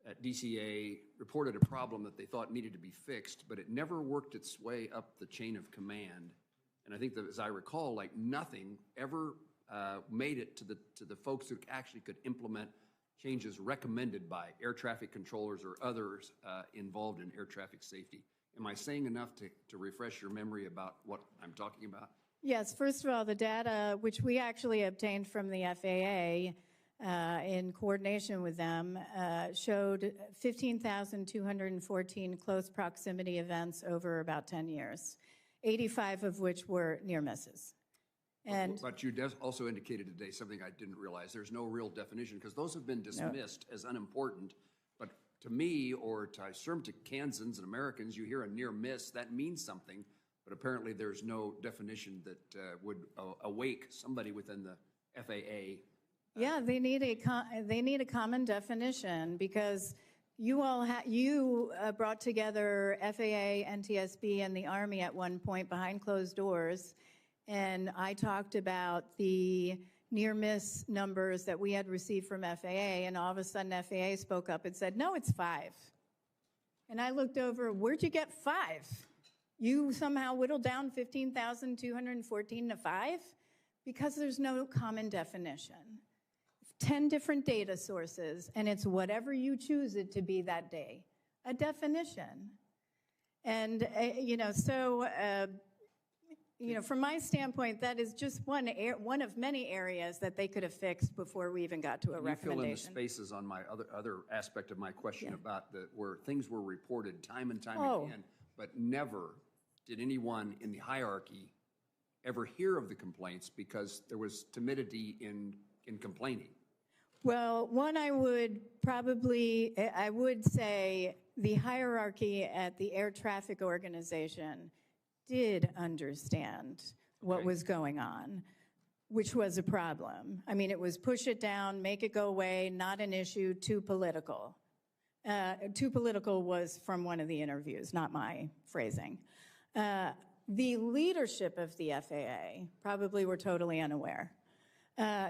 at DCA reported a problem that they thought needed to be fixed, but it never worked its way up the chain of command. And I think that, as I recall, like nothing ever made it to the folks who actually could implement changes recommended by air traffic controllers or others involved in air traffic safety. Am I saying enough to refresh your memory about what I'm talking about? Yes, first of all, the data, which we actually obtained from the FAA in coordination with them, showed 15,214 close proximity events over about 10 years, 85 of which were near misses. But you also indicated today something I didn't realize. There's no real definition, because those have been dismissed as unimportant. But to me, or to Kansans and Americans, you hear a near miss, that means something. But apparently there's no definition that would awake somebody within the FAA. Yeah, they need a common definition, because you all brought together FAA, NTSB, and the Army at one point behind closed doors. And I talked about the near-miss numbers that we had received from FAA, and all of a sudden FAA spoke up and said, no, it's 5. And I looked over, where'd you get 5? You somehow whittled down 15,214 to 5? Because there's no common definition. 10 different data sources, and it's whatever you choose it to be that day, a definition. And, from my standpoint, that is just one of many areas that they could have fixed before we even got to a recommendation. You fill in the spaces on my other aspect of my question about where things were reported time and time again, but never did anyone in the hierarchy ever hear of the complaints because there was timidity in complaining. Well, one, I would say the hierarchy at the Air Traffic Organization did understand what was going on, which was a problem. I mean, it was push it down, make it go away, not an issue, too political. Too political was from one of the interviews, not my phrasing. The leadership of the FAA probably were totally unaware.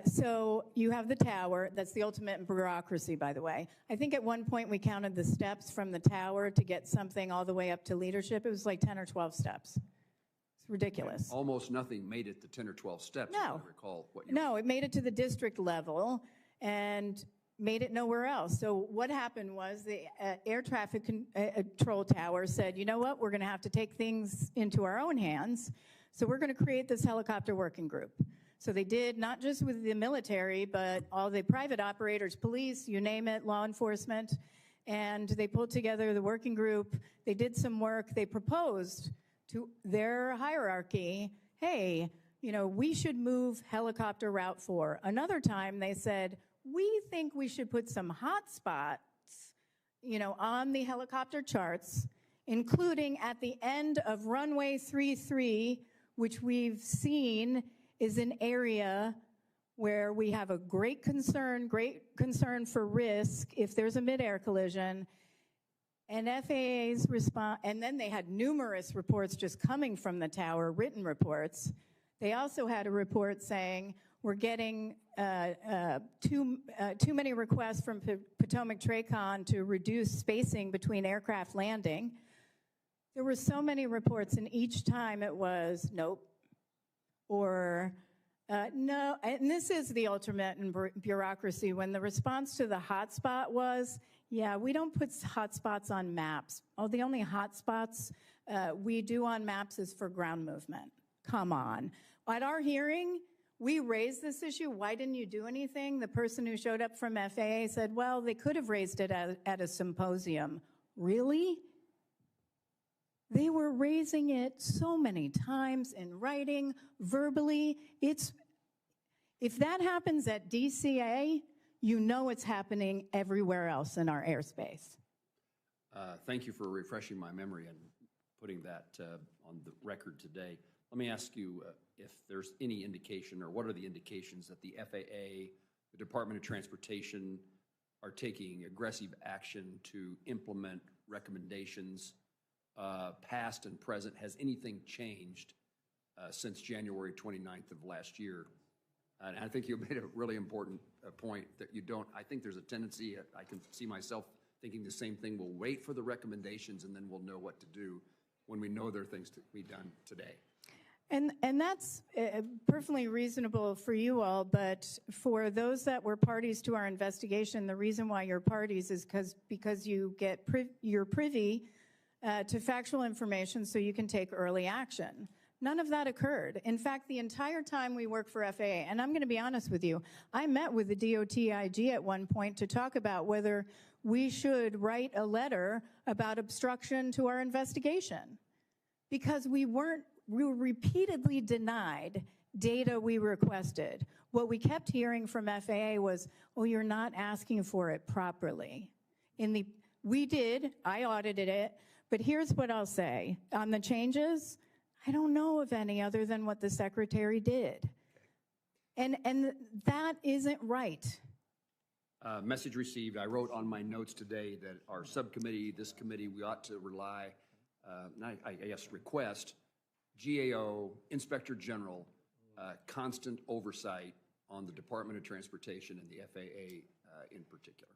So you have the tower. That's the ultimate bureaucracy, by the way. I think at one point we counted the steps from the tower to get something all the way up to leadership. It was like 10 or 12 steps. It's ridiculous. Almost nothing made it to 10 or 12 steps, No. if I recall what you No, it made it to the district level and made it nowhere else. So what happened was the air traffic control tower said, you know what, we're going to have to take things into our own hands. So we're going to create this helicopter working group. So they did, not just with the military, but all the private operators, police, you name it, law enforcement. And they pulled together the working group. They did some work. They proposed to their hierarchy, hey, you know, we should move helicopter Route 4. Another time they said, we think we should put some hot spots, you know, on the helicopter charts, including at the end of runway 33, which we've seen is an area where we have a great concern for risk if there's a midair collision. And FAA's response, and then they had numerous reports just coming from the tower, written reports. They also had a report saying, we're getting too many requests from Potomac TRACON to reduce spacing between aircraft landing. There were so many reports, and each time it was, nope, or no, and this is the ultimate in bureaucracy. When the response to the hotspot was, yeah, we don't put hotspots on maps. Oh, the only hotspots we do on maps is for ground movement. Come on. At our hearing, we raised this issue. Why didn't you do anything? The person who showed up from FAA said, well, they could have raised it at a symposium. Really? They were raising it so many times in writing, verbally. If that happens at DCA, you know it's happening everywhere else in our airspace. Thank you for refreshing my memory and putting that on the record today. Let me ask you if there's any indication, or what are the indications that the FAA, the Department of Transportation, are taking aggressive action to implement recommendations, past and present? Has anything changed since January 29th of last year? And I think you made a really important point that you don't, I think there's a tendency, I can see myself thinking the same thing. We'll wait for the recommendations and then we'll know what to do when we know there are things to be done today. And that's perfectly reasonable for you all, but for those that were parties to our investigation, the reason why you're parties is because you get you're privy to factual information so you can take early action. None of that occurred. In fact, the entire time we worked for FAA, and I'm going to be honest with you, I met with the DOTIG at one point to talk about whether we should write a letter about obstruction to our investigation, because we were repeatedly denied data we requested. What we kept hearing from FAA was, oh, you're not asking for it properly. We did, I audited it, but here's what I'll say. On the changes, I don't know of any other than what the secretary did. And that isn't right. Message received. I wrote on my notes today that our subcommittee, this committee, we ought to rely, I guess, request GAO, Inspector General, constant oversight on the Department of Transportation and the FAA in particular.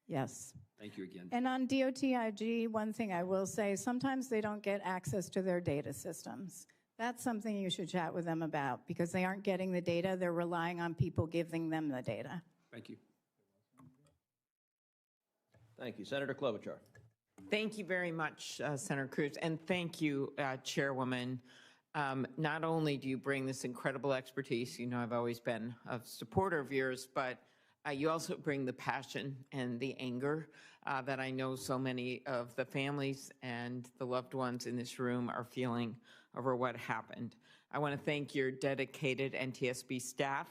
Yes. Thank you again. And on DOTIG, one thing I will say, sometimes they don't get access to their data systems. That's something you should chat with them about, because they aren't getting the data. They're relying on people giving them the data. Thank you. Thank you. Senator Klobuchar. Thank you very much, Senator Cruz, and thank you, Chairwoman. Not only do you bring this incredible expertise, you know I've always been a supporter of yours, but you also bring the passion and the anger that I know so many of the families and the loved ones in this room are feeling over what happened. I want to thank your dedicated NTSB staff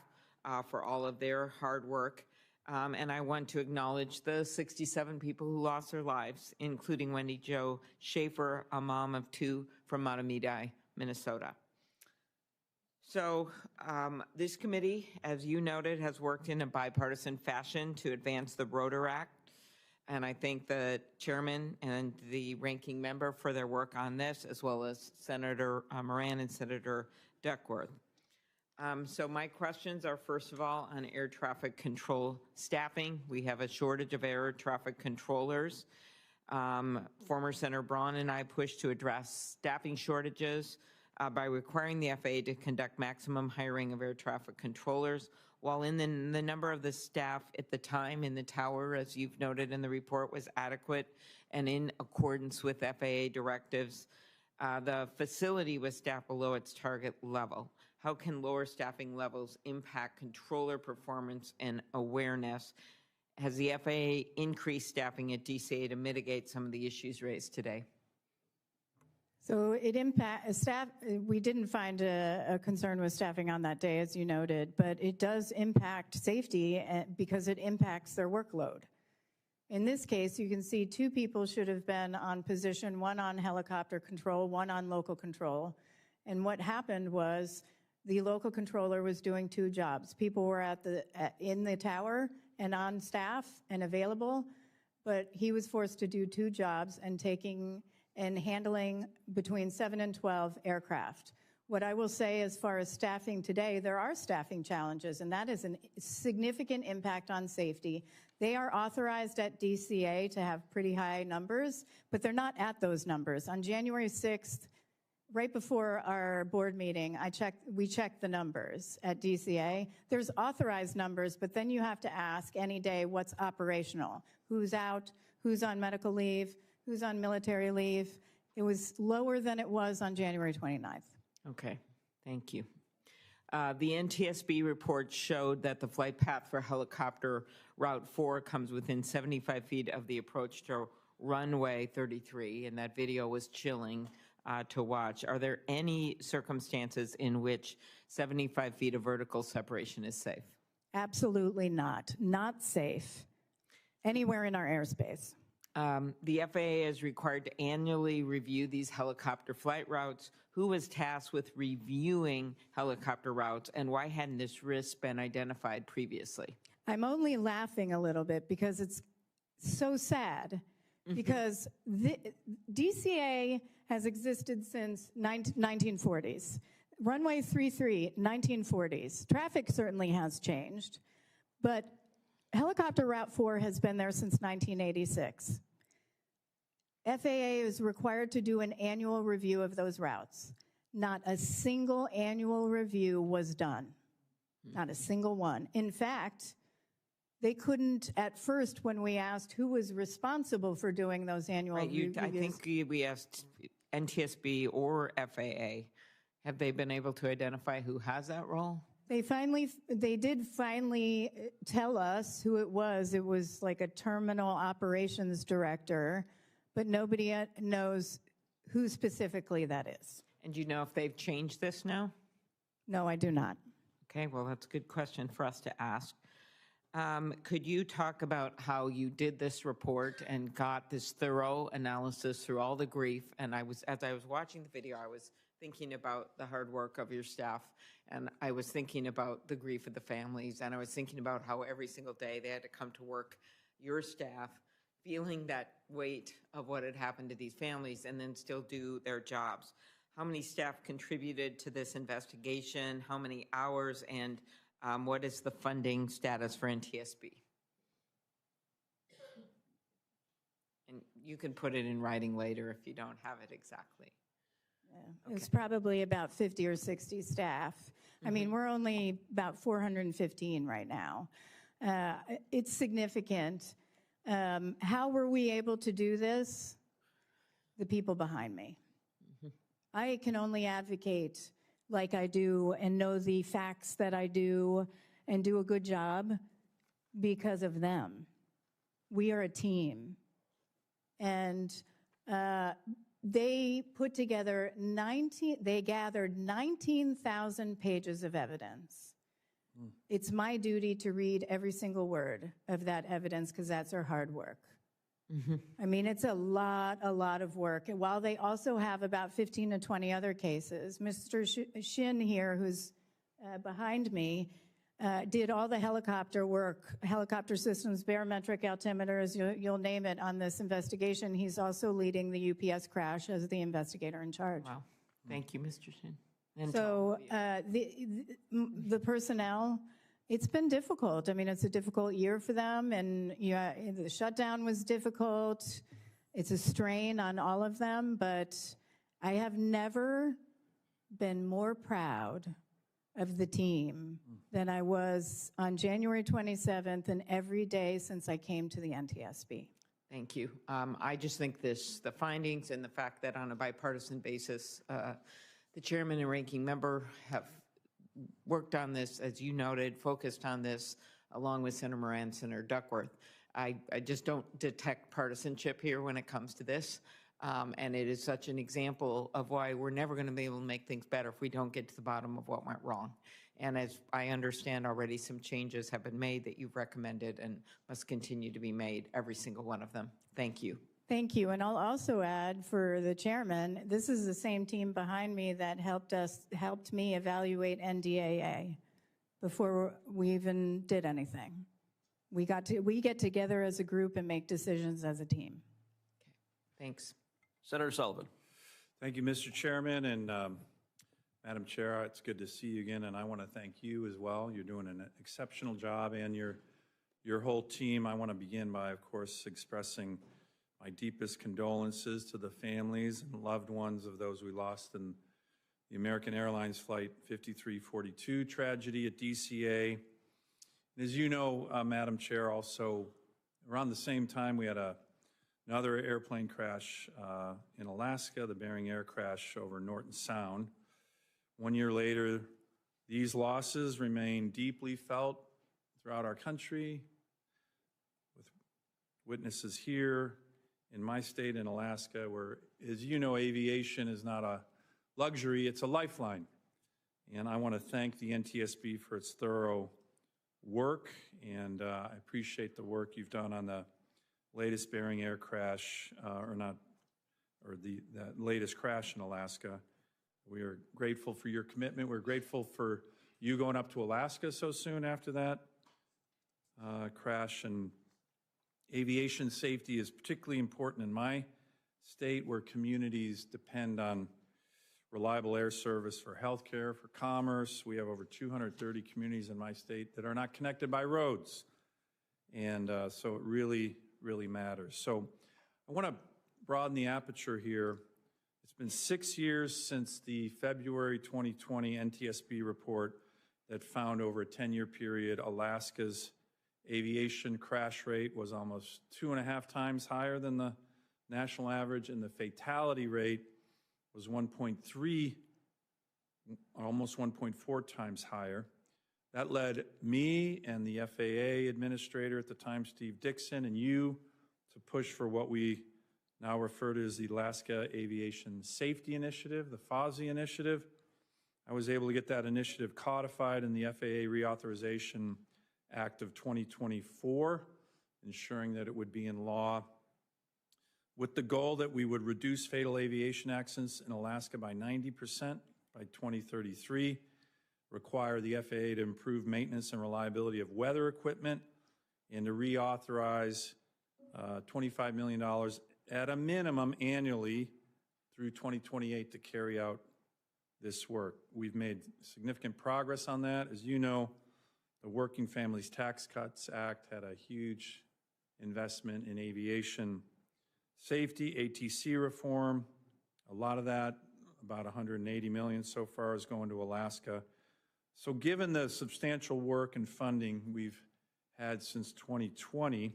for all of their hard work. And I want to acknowledge the 67 people who lost their lives, including Wendy Jo Schaefer, a mom of 2 from Mahtomedi, Minnesota. So this committee, as you noted, has worked in a bipartisan fashion to advance the Rotor Act. And I thank the chairman and the ranking member for their work on this, as well as Senator Moran and Senator Duckworth. So my questions are, first of all, on air traffic control staffing. We have a shortage of air traffic controllers. Former Senator Braun and I pushed to address staffing shortages by requiring the FAA to conduct maximum hiring of air traffic controllers, while in the number of the staff at the time in the tower, as you've noted in the report, was adequate and in accordance with FAA directives. The facility was staffed below its target level. How can lower staffing levels impact controller performance and awareness? Has the FAA increased staffing at DCA to mitigate some of the issues raised today? So it impacts staff. We didn't find a concern with staffing on that day, as you noted, but it does impact safety because it impacts their workload. In this case, you can see 2 people should have been on position, 1 on helicopter control, 1 on local control. And what happened was the local controller was doing 2 jobs. People were in the tower and on staff and available, but he was forced to do 2 jobs and handling between 7 and 12 aircraft. What I will say as far as staffing today, there are staffing challenges, and that is a significant impact on safety. They are authorized at DCA to have pretty high numbers, but they're not at those numbers. On January 6th, right before our board meeting, we checked the numbers at DCA. There's authorized numbers, but then you have to ask any day what's operational. Who's out, who's on medical leave, who's on military leave. It was lower than it was on January 29th. Okay, thank you. The NTSB report showed that the flight path for helicopter Route 4 comes within 75 feet of the approach to runway 33, and that video was chilling to watch. Are there any circumstances in which 75 feet of vertical separation is safe? Absolutely not. Not safe anywhere in our airspace. The FAA is required to annually review these helicopter flight routes. Who was tasked with reviewing helicopter routes, and why hadn't this risk been identified previously? I'm only laughing a little bit because it's so sad, because the DCA has existed since 1940s. Runway 33, 1940s. Traffic certainly has changed, but helicopter Route 4 has been there since 1986. FAA is required to do an annual review of those routes. Not a single annual review was done. Not a single one. In fact, they couldn't at first when we asked who was responsible for doing those annual reviews. I think we asked NTSB or FAA. Have they been able to identify who has that role? They did finally tell us who it was. It was like a terminal operations director, but nobody knows who specifically that is. And do you know if they've changed this now? No, I do not. Okay, well, that's a good question for us to ask. Could you talk about how you did this report and got this thorough analysis through all the grief? And as I was watching the video, I was thinking about the hard work of your staff, and I was thinking about the grief of the families, and I was thinking about how every single day they had to come to work, your staff, feeling that weight of what had happened to these families and then still do their jobs. How many staff contributed to this investigation? How many hours? And what is the funding status for NTSB? And you can put it in writing later if you don't have it exactly. Yeah. It's probably about 50 or 60 staff. I mean, we're only about 415 right now. It's significant. How were we able to do this? The people behind me. I can only advocate like I do and know the facts that I do and do a good job because of them. We are a team. And they put together they gathered 19,000 pages of evidence. It's my duty to read every single word of that evidence because that's our hard work. I mean, it's a lot of work. And while they also have about 15 to 20 other cases, Mr. Shin here, who's behind me, did all the helicopter work, helicopter systems, barometric altimeters, you'll name it, on this investigation. He's also leading the UPS crash as the investigator in charge. Wow. Thank you, Mr. Shin. And So the personnel, it's been difficult. I mean, it's a difficult year for them, and the shutdown was difficult. It's a strain on all of them, but I have never been more proud of the team than I was on January 27th and every day since I came to the NTSB. Thank you. I just think the findings and the fact that on a bipartisan basis, the chairman and ranking member have worked on this, as you noted, focused on this, along with Senator Moran, Senator Duckworth. I just don't detect partisanship here when it comes to this. And it is such an example of why we're never going to be able to make things better if we don't get to the bottom of what went wrong. And as I understand already, some changes have been made that you've recommended and must continue to be made, every single one of them. Thank you. Thank you. And I'll also add for the chairman, this is the same team behind me that helped me evaluate NDAA before we even did anything. We get together as a group and make decisions as a team. Okay. Thanks. Senator Sullivan. Thank you, Mr. Chairman, and Madam Chair, it's good to see you again, and I want to thank you as well. You're doing an exceptional job, and your whole team. I want to begin by, of course, expressing my deepest condolences to the families and loved ones of those we lost in the American Airlines Flight 5342 tragedy at DCA. And as you know, Madam Chair, also around the same time we had another airplane crash in Alaska, the Bering Air crash over Norton Sound. 1 year later, these losses remain deeply felt throughout our country, with witnesses here in my state in Alaska, where, as you know, aviation is not a luxury, it's a lifeline. And I want to thank the NTSB for its thorough work, and I appreciate the work you've done on the latest Bering Air crash, that latest crash in Alaska. We are grateful for your commitment. We're grateful for you going up to Alaska so soon after that crash. And aviation safety is particularly important in my state, where communities depend on reliable air service for healthcare, for commerce. We have over 230 communities in my state that are not connected by roads. And so it really, really matters. So I want to broaden the aperture here. It's been 6 years since the February 2020 NTSB report that found over a 10-year period Alaska's aviation crash rate was almost 2.5 times higher than the national average, and the fatality rate was 1.3, almost 1.4 times higher. That led me and the FAA administrator at the time, Steve Dixon, and you to push for what we now refer to as the Alaska Aviation Safety Initiative, the FASI initiative. I was able to get that initiative codified in the FAA Reauthorization Act of 2024, ensuring that it would be in law, with the goal that we would reduce fatal aviation accidents in Alaska by 90% by 2033, require the FAA to improve maintenance and reliability of weather equipment, and to reauthorize $25 million at a minimum annually through 2028 to carry out this work. We've made significant progress on that. As you know, the Working Families Tax Cuts Act had a huge investment in aviation safety, ATC reform. A lot of that, about $180 million so far, is going to Alaska. So given the substantial work and funding we've had since 2020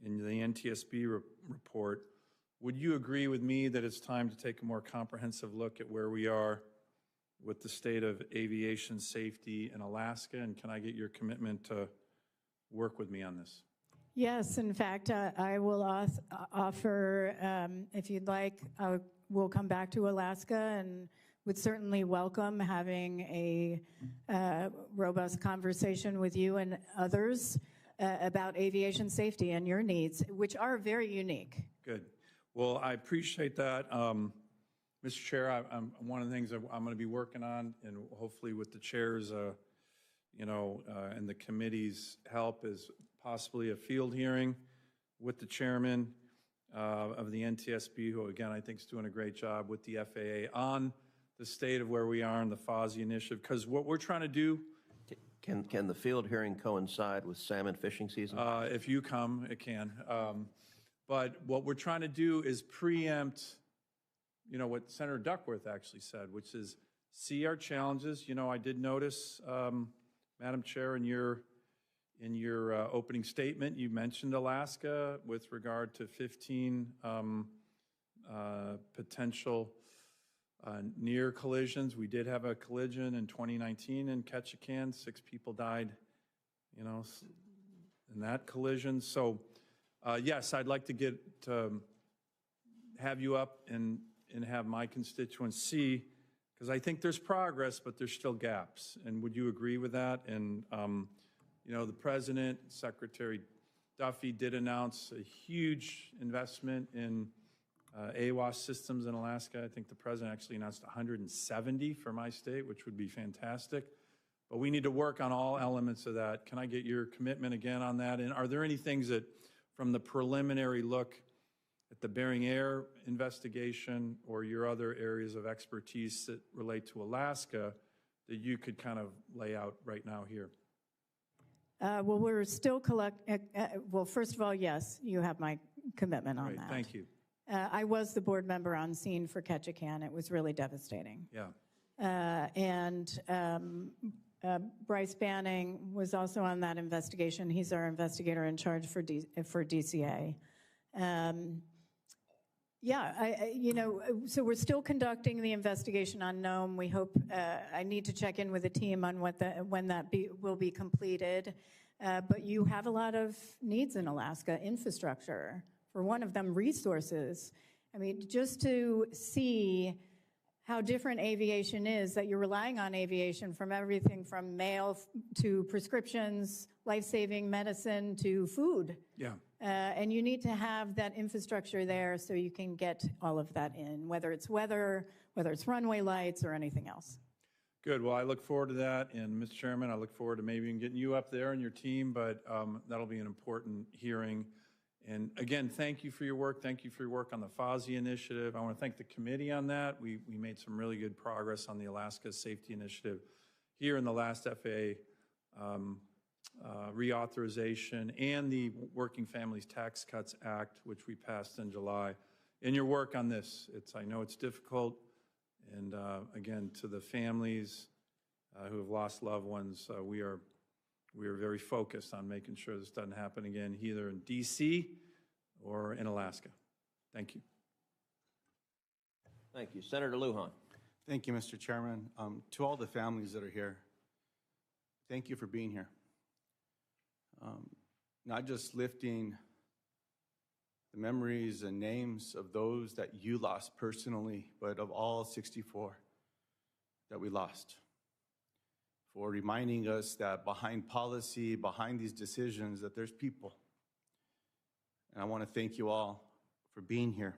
in the NTSB report, would you agree with me that it's time to take a more comprehensive look at where we are with the state of aviation safety in Alaska? And can I get your commitment to work with me on this? Yes, in fact, I will offer, if you'd like, we'll come back to Alaska and would certainly welcome having a robust conversation with you and others about aviation safety and your needs, which are very unique. Good. Well, I appreciate that. Mr. Chair, one of the things that I'm going to be working on, and hopefully with the chair's and the committee's help is possibly a field hearing with the chairman of the NTSB, who again I think is doing a great job with the FAA on the state of where we are in the FOSI initiative. Because what we're trying to do, Can the field hearing coincide with salmon fishing season? if you come, it can. But what we're trying to do is preempt, what Senator Duckworth actually said, which is see our challenges. I did notice, Madam Chair, in your opening statement, you mentioned Alaska with regard to 15 potential near collisions. We did have a collision in 2019 in Ketchikan. 6 people died, in that collision. So, yes, I'd like to have you up and have my constituents see, because I think there's progress, but there's still gaps. And would you agree with that? And, the President, Secretary Duffy did announce a huge investment in AWAS systems in Alaska. I think the President actually announced 170 for my state, which would be fantastic. But we need to work on all elements of that. Can I get your commitment again on that? And are there any things that, from the preliminary look at the Bering Air investigation or your other areas of expertise that relate to Alaska, that you could kind of lay out right now here? Well, we're still well, first of all, yes, you have my commitment on that. Thank you. I was the board member on scene for Ketchikan. It was really devastating. Yeah. And Bryce Banning was also on that investigation. He's our investigator in charge for DCA. So we're still conducting the investigation on Nome. We hope, I need to check in with the team on when that will be completed. But you have a lot of needs in Alaska, infrastructure. For one of them, resources. I mean, just to see how different aviation is, that you're relying on aviation from everything from mail to prescriptions, life-saving medicine to food. Yeah. And you need to have that infrastructure there so you can get all of that in, whether it's weather, whether it's runway lights or anything else. Good. Well, I look forward to that. And Mr. Chairman, I look forward to maybe getting you up there and your team, but that'll be an important hearing. And again, thank you for your work. Thank you for your work on the FOSI initiative. I want to thank the committee on that. We made some really good progress on the Alaska Safety Initiative here in the last FAA reauthorization and the Working Families Tax Cuts Act, which we passed in July. In your work on this, I know it's difficult. And again, to the families who have lost loved ones, we are very focused on making sure this doesn't happen again, either in DC or in Alaska. Thank you. Thank you. Senator Lujan. Thank you, Mr. Chairman. To all the families that are here, thank you for being here. Not just lifting the memories and names of those that you lost personally, but of all 64 that we lost. For reminding us that behind policy, behind these decisions, that there's people. And I want to thank you all for being here.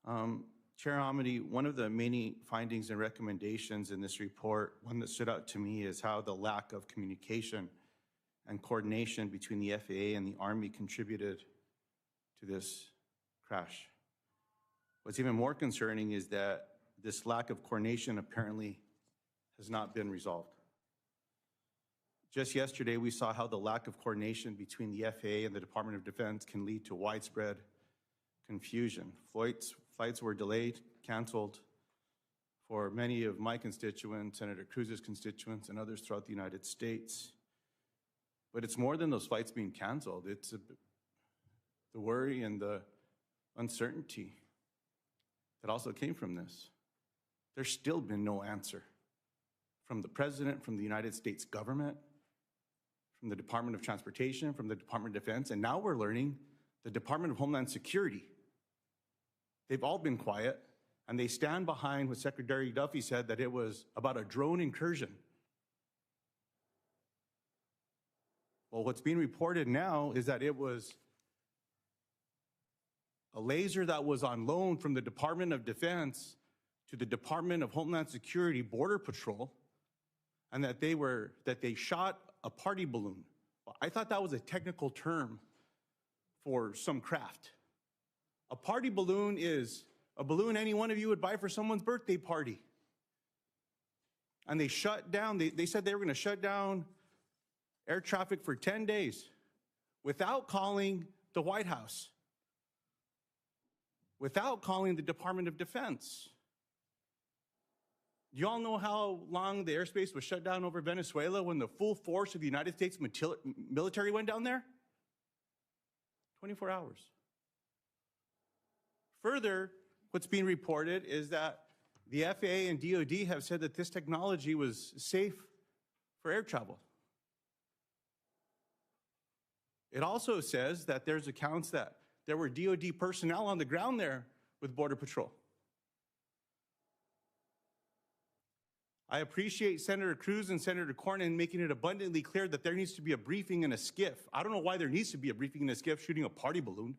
Chair Hamady, one of the many findings and recommendations in this report, one that stood out to me is how the lack of communication and coordination between the FAA and the Army contributed to this crash. What's even more concerning is that this lack of coordination apparently has not been resolved. Just yesterday, we saw how the lack of coordination between the FAA and the Department of Defense can lead to widespread confusion. Flights were delayed, canceled for many of my constituents, Senator Cruz's constituents, and others throughout the United States. But it's more than those flights being canceled. It's the worry and the uncertainty that also came from this. There's still been no answer from the President, from the United States government, from the Department of Transportation, from the Department of Defense, and now we're learning the Department of Homeland Security. They've all been quiet, and they stand behind what Secretary Duffy said, that it was about a drone incursion. Well, what's being reported now is that it was a laser that was on loan from the Department of Defense to the Department of Homeland Security Border Patrol, and that they shot a party balloon. I thought that was a technical term for some craft. A party balloon is a balloon any one of you would buy for someone's birthday party. And they shut down, they said they were going to shut down air traffic for 10 days without calling the White House, without calling the Department of Defense. Do you all know how long the airspace was shut down over Venezuela when the full force of the United States military went down there? 24 hours. Further, what's being reported is that the FAA and DoD have said that this technology was safe for air travel. It also says that there's accounts that there were DoD personnel on the ground there with Border Patrol. I appreciate Senator Cruz and Senator Cornyn making it abundantly clear that there needs to be a briefing in a skiff. I don't know why there needs to be a briefing in a skiff shooting a party balloon.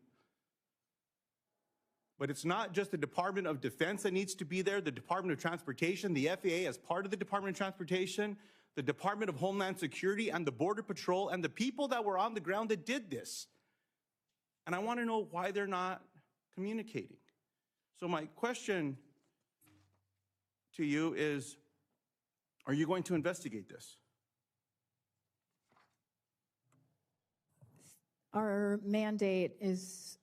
But it's not just the Department of Defense that needs to be there, the Department of Transportation, the FAA as part of the Department of Transportation, the Department of Homeland Security, and the Border Patrol, and the people that were on the ground that did this. And I want to know why they're not communicating. So my question to you is, are you going to investigate this? Our mandate is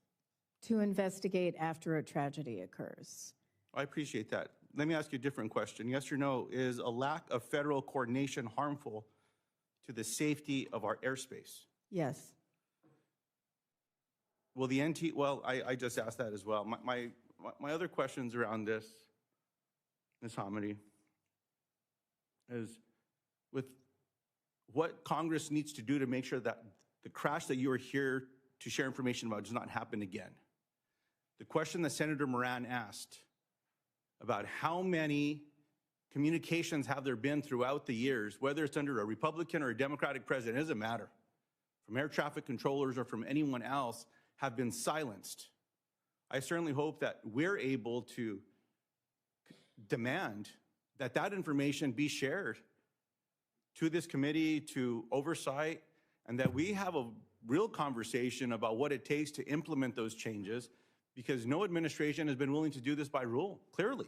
to investigate after a tragedy occurs. I appreciate that. Let me ask you a different question. Yes or no, is a lack of federal coordination harmful to the safety of our airspace? Yes. Will the well, I just asked that as well. My other questions around this, Ms. Hamady, is with what Congress needs to do to make sure that the crash that you are here to share information about does not happen again. The question that Senator Moran asked about how many communications have there been throughout the years, whether it's under a Republican or a Democratic president, it doesn't matter, from air traffic controllers or from anyone else, have been silenced. I certainly hope that we're able to demand that that information be shared to this committee, to oversight, and that we have a real conversation about what it takes to implement those changes, because no administration has been willing to do this by rule, clearly.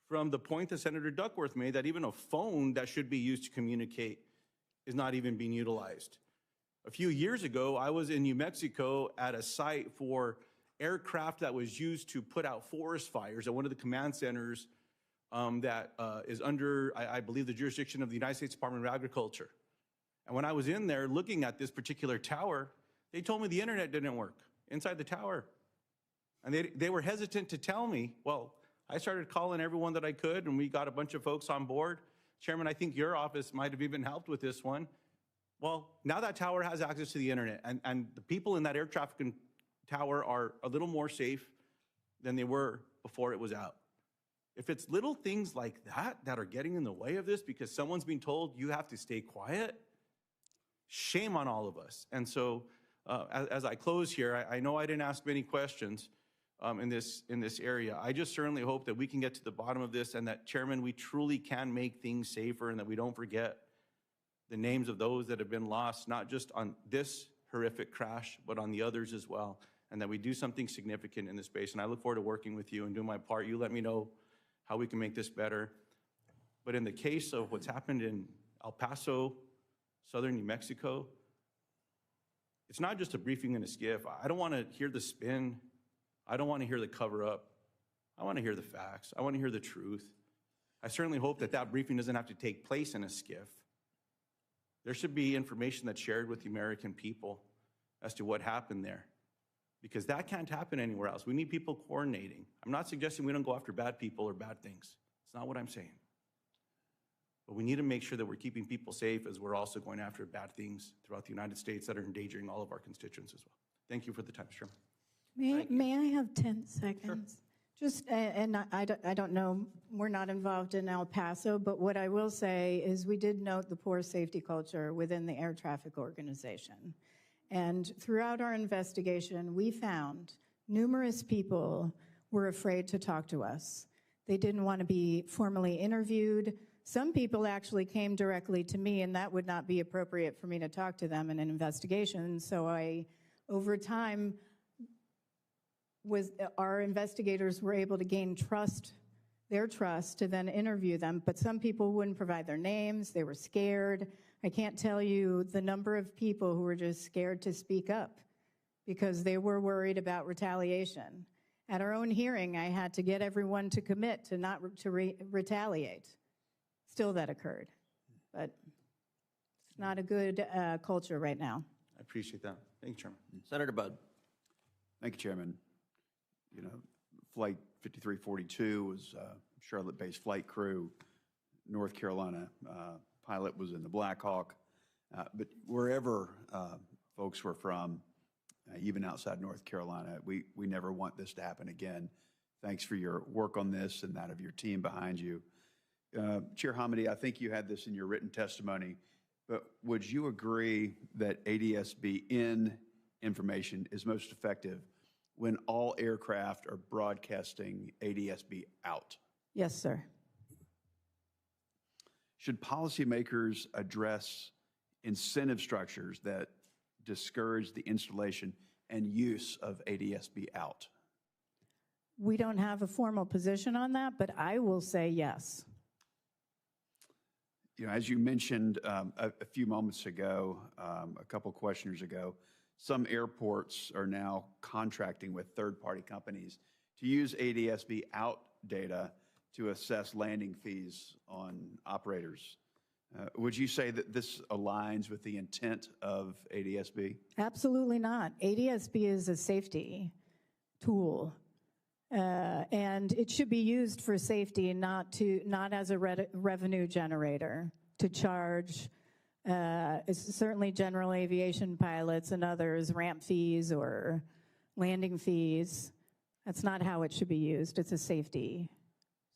From the point that Senator Duckworth made, that even a phone that should be used to communicate is not even being utilized. A few years ago, I was in New Mexico at a site for aircraft that was used to put out forest fires at one of the command centers that is under, I believe, the jurisdiction of the United States Department of Agriculture. And when I was in there looking at this particular tower, they told me the internet didn't work inside the tower. And they were hesitant to tell me. Well, I started calling everyone that I could, and we got a bunch of folks on board. Chairman, I think your office might have even helped with this one. Well, now that tower has access to the internet, and the people in that air traffic tower are a little more safe than they were before it was out. If it's little things like that that are getting in the way of this because someone's being told you have to stay quiet, shame on all of us. And so as I close here, I know I didn't ask many questions in this area. I just certainly hope that we can get to the bottom of this, and that, Chairman, we truly can make things safer, and that we don't forget the names of those that have been lost, not just on this horrific crash, but on the others as well, and that we do something significant in this space. And I look forward to working with you and doing my part. You let me know how we can make this better. But in the case of what's happened in El Paso, southern New Mexico, it's not just a briefing in a skiff. I don't want to hear the spin. I don't want to hear the cover up. I want to hear the facts. I want to hear the truth. I certainly hope that that briefing doesn't have to take place in a skiff. There should be information that's shared with the American people as to what happened there, because that can't happen anywhere else. We need people coordinating. I'm not suggesting we don't go after bad people or bad things. It's not what I'm saying. But we need to make sure that we're keeping people safe as we're also going after bad things throughout the United States that are endangering all of our constituents as well. Thank you for the time, Mr. Chairman. May I have 10 seconds? Sure. Just, and I don't know, we're not involved in El Paso, but what I will say is we did note the poor safety culture within the air traffic organization. And throughout our investigation, we found numerous people were afraid to talk to us. They didn't want to be formally interviewed. some people actually came directly to me, and that would not be appropriate for me to talk to them in an investigation. So over time, our investigators were able to gain their trust to then interview them, but some people wouldn't provide their names. They were scared. I can't tell you the number of people who were just scared to speak up because they were worried about retaliation. At our own hearing, I had to get everyone to commit to not retaliate. Still, that occurred, but it's not a good culture right now. I appreciate that. Thank you, Chairman. Senator Budd. Thank you, Chairman. You know, Flight 5342 was a Charlotte-based flight crew, North Carolina. Pilot was in the Black Hawk. But wherever folks were from, even outside North Carolina, we never want this to happen again. Thanks for your work on this and that of your team behind you. Chair Hamady, I think you had this in your written testimony, but would you agree that ADSB in information is most effective when all aircraft are broadcasting ADSB out? Yes, sir. Should policymakers address incentive structures that discourage the installation and use of ADSB out? We don't have a formal position on that, but I will say yes. You know, as you mentioned a few moments ago, a couple questioners ago, some airports are now contracting with third-party companies to use ADSB out data to assess landing fees on operators. Would you say that this aligns with the intent of ADSB? Absolutely not. ADSB is a safety tool, and it should be used for safety, not as a revenue generator to charge. Certainly general aviation pilots and others ramp fees or landing fees. That's not how it should be used. It's a safety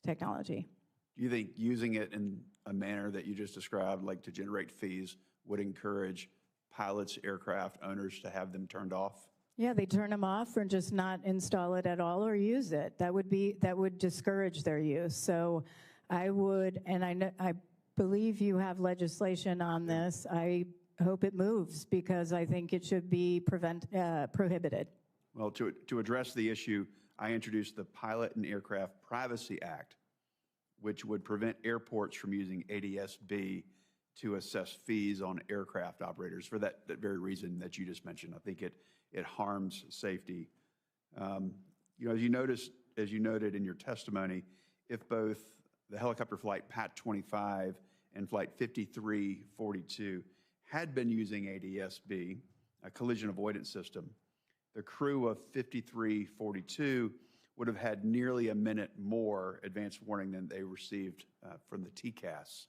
technology. Do you think using it in a manner that you just described, like to generate fees, would encourage pilots, aircraft owners to have them turned off? Yeah, they turn them off or just not install it at all or use it. That would discourage their use. So I would, and I believe you have legislation on this. I hope it moves because I think it should be prohibited. Well, to address the issue, I introduced the Pilot and Aircraft Privacy Act, which would prevent airports from using ADSB to assess fees on aircraft operators for that very reason that you just mentioned. I think it harms safety. You know, as you noted in your testimony, if both the helicopter flight PAT 25 and flight 5342 had been using ADSB, a collision avoidance system, the crew of 5342 would have had nearly a minute more advance warning than they received from the TCAS.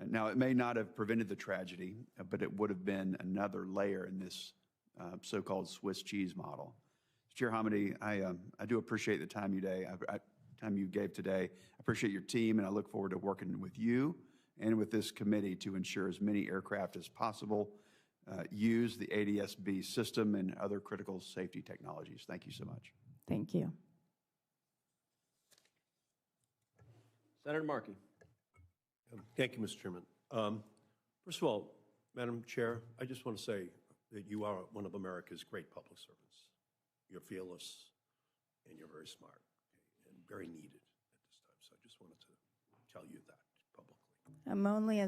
Now, it may not have prevented the tragedy, but it would have been another layer in this so-called Swiss cheese model. Chair Hamady, I do appreciate the time you gave today. I appreciate your team, and I look forward to working with you and with this committee to ensure as many aircraft as possible use the ADSB system and other critical safety technologies. Thank you so much. Thank you. Senator Markey. Thank you, Mr. Chairman. First of all, Madam Chair, I just want to say that you are one of America's great public servants. You're fearless, and you're very smart, and very needed at this time. So I just wanted to tell you that publicly. I'm only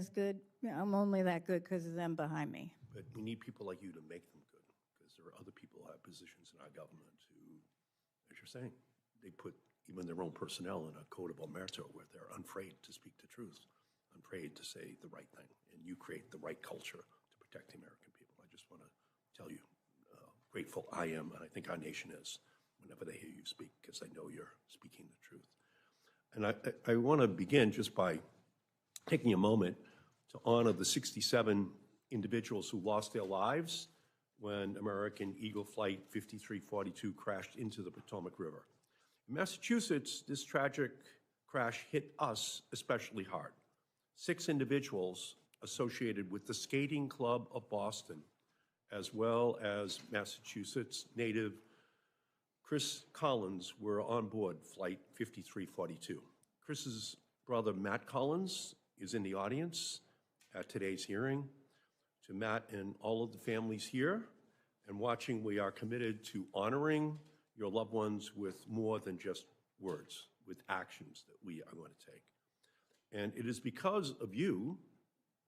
that good because of them behind me. But we need people like you to make them good, because there are other people who have positions in our government who, as you're saying, they put even their own personnel in a code of omerta where they're unafraid to speak the truth, unafraid to say the right thing, and you create the right culture to protect the American people. I just want to tell you how grateful I am, and I think our nation is, whenever they hear you speak, because they know you're speaking the truth. And I want to begin just by taking a moment to honor the 67 individuals who lost their lives when American Eagle Flight 5342 crashed into the Potomac River. In Massachusetts, this tragic crash hit us especially hard. 6 individuals associated with the Skating Club of Boston, as well as Massachusetts native Chris Collins, were on board Flight 5342. Chris's brother, Matt Collins, is in the audience at today's hearing. To Matt and all of the families here and watching, we are committed to honoring your loved ones with more than just words, with actions that we are going to take. And it is because of you,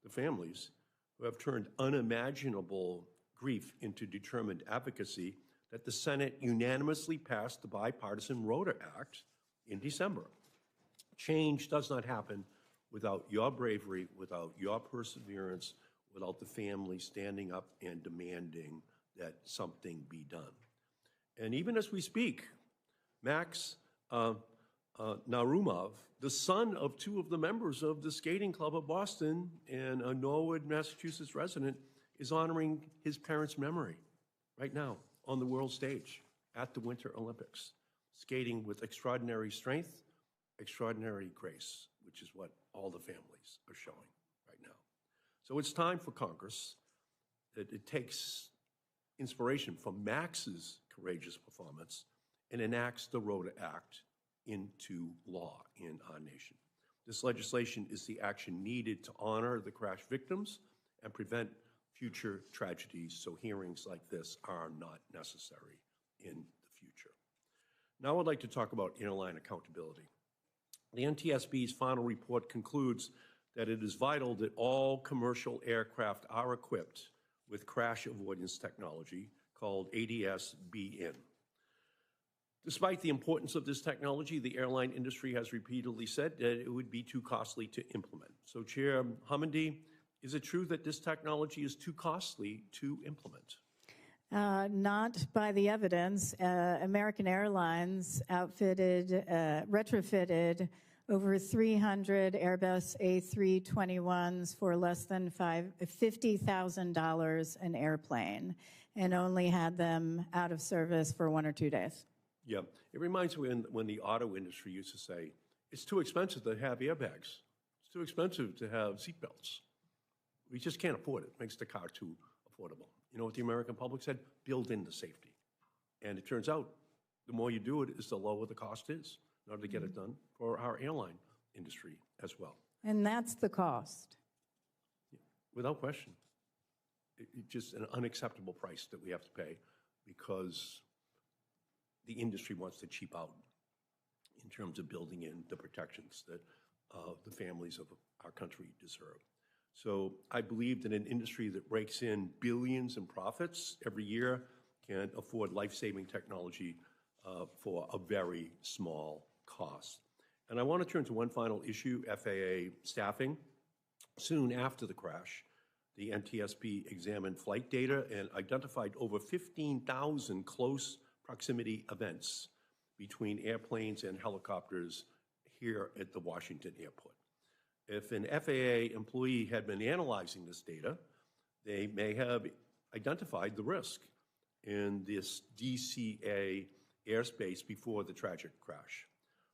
the families, who have turned unimaginable grief into determined advocacy, that the Senate unanimously passed the Bipartisan Rhoda Act in December. Change does not happen without your bravery, without your perseverance, without the family standing up and demanding that something be done. And even as we speak, Max Narumov, the son of two of the members of the Skating Club of Boston and a Norwood, Massachusetts resident, is honoring his parents' memory right now on the world stage at the Winter Olympics, skating with extraordinary strength, extraordinary grace, which is what all the families are showing right now. So it's time for Congress that it takes inspiration from Max's courageous performance and enacts the Rhoda Act into law in our nation. This legislation is the action needed to honor the crash victims and prevent future tragedies, so hearings like this are not necessary in the future. Now I'd like to talk about airline accountability. The NTSB's final report concludes that it is vital that all commercial aircraft are equipped with crash avoidance technology called ADS-BN. Despite the importance of this technology, the airline industry has repeatedly said that it would be too costly to implement. So, Chair Homendy, is it true that this technology is too costly to implement? Not by the evidence. American Airlines retrofitted over 300 Airbus A321s for less than $50,000 an airplane and only had them out of service for 1 or 2 days. Yeah, it reminds me when the auto industry used to say, it's too expensive to have airbags. It's too expensive to have seatbelts. We just can't afford it. It makes the car too affordable. You know what the American public said? Build in the safety. And it turns out the more you do it, is the lower the cost is in order to get it done for our airline industry as well. And that's the cost. Without question. It's just an unacceptable price that we have to pay because the industry wants to cheap out in terms of building in the protections that the families of our country deserve. So I believe that an industry that rakes in billions in profits every year can afford life-saving technology for a very small cost. And I want to turn to one final issue, FAA staffing. Soon after the crash, the NTSB examined flight data and identified over 15,000 close proximity events between airplanes and helicopters here at the Washington airport. If an FAA employee had been analyzing this data, they may have identified the risk in this DCA airspace before the tragic crash.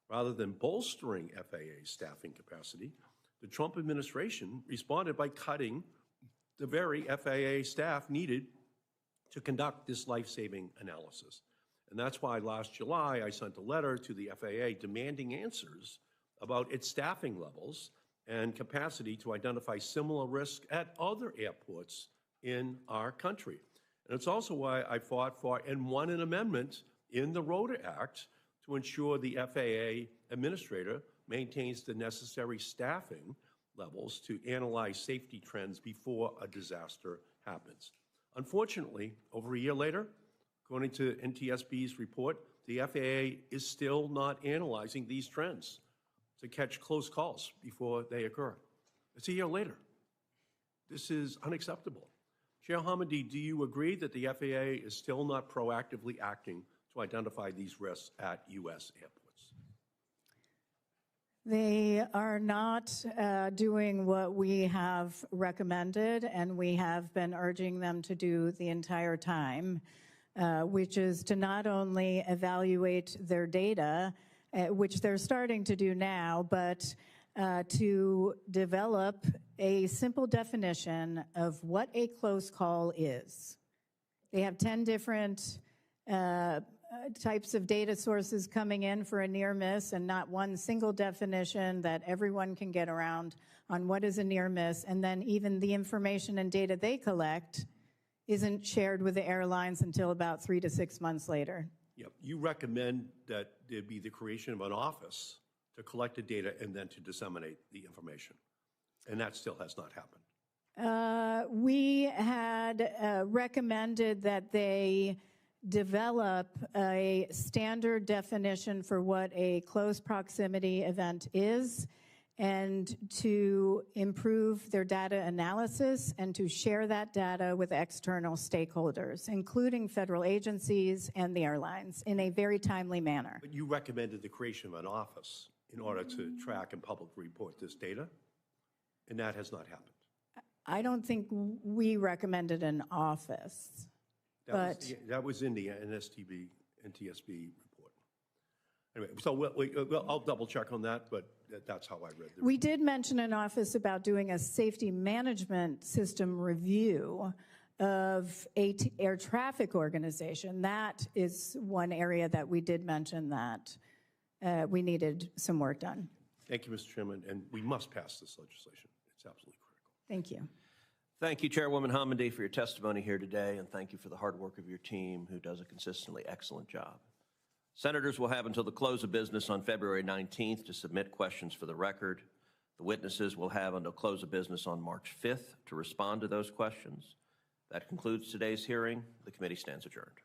Rather than bolstering FAA staffing capacity, the Trump administration responded by cutting the very FAA staff needed to conduct this life-saving analysis. And that's why last July I sent a letter to the FAA demanding answers about its staffing levels and capacity to identify similar risk at other airports in our country. And it's also why I fought for and won an amendment in the Rhoda Act to ensure the FAA administrator maintains the necessary staffing levels to analyze safety trends before a disaster happens. Unfortunately, over a year later, according to NTSB's report, the FAA is still not analyzing these trends to catch close calls before they occur. It's a year later. This is unacceptable. Chair Homendy, do you agree that the FAA is still not proactively acting to identify these risks at U.S. airports? They are not doing what we have recommended and we have been urging them to do the entire time, which is to not only evaluate their data, which they're starting to do now, but to develop a simple definition of what a close call is. They have 10 different types of data sources coming in for a near miss and not one single definition that everyone can get around on what is a near miss. And then even the information and data they collect isn't shared with the airlines until about 3 to 6 months later. Yep. You recommend that there be the creation of an office to collect the data and then to disseminate the information. And that still has not happened. We had recommended that they develop a standard definition for what a close proximity event is, and to improve their data analysis and to share that data with external stakeholders, including federal agencies and the airlines, in a very timely manner. But you recommended the creation of an office in order to track and publicly report this data, and that has not happened. I don't think we recommended an office, but That was in the NTSB report. Anyway, so I'll double check on that, but that's how I read it. we did mention an office about doing a safety management system review of air traffic organization. That is one area that we did mention that we needed some work done. Thank you, Mr. Chairman, and we must pass this legislation. It's absolutely critical. Thank you. Thank you, Chairwoman Hamady, for your testimony here today, and thank you for the hard work of your team, who does a consistently excellent job. Senators will have until the close of business on February 19th to submit questions for the record. The witnesses will have until close of business on March 5th to respond to those questions. That concludes today's hearing. The committee stands adjourned.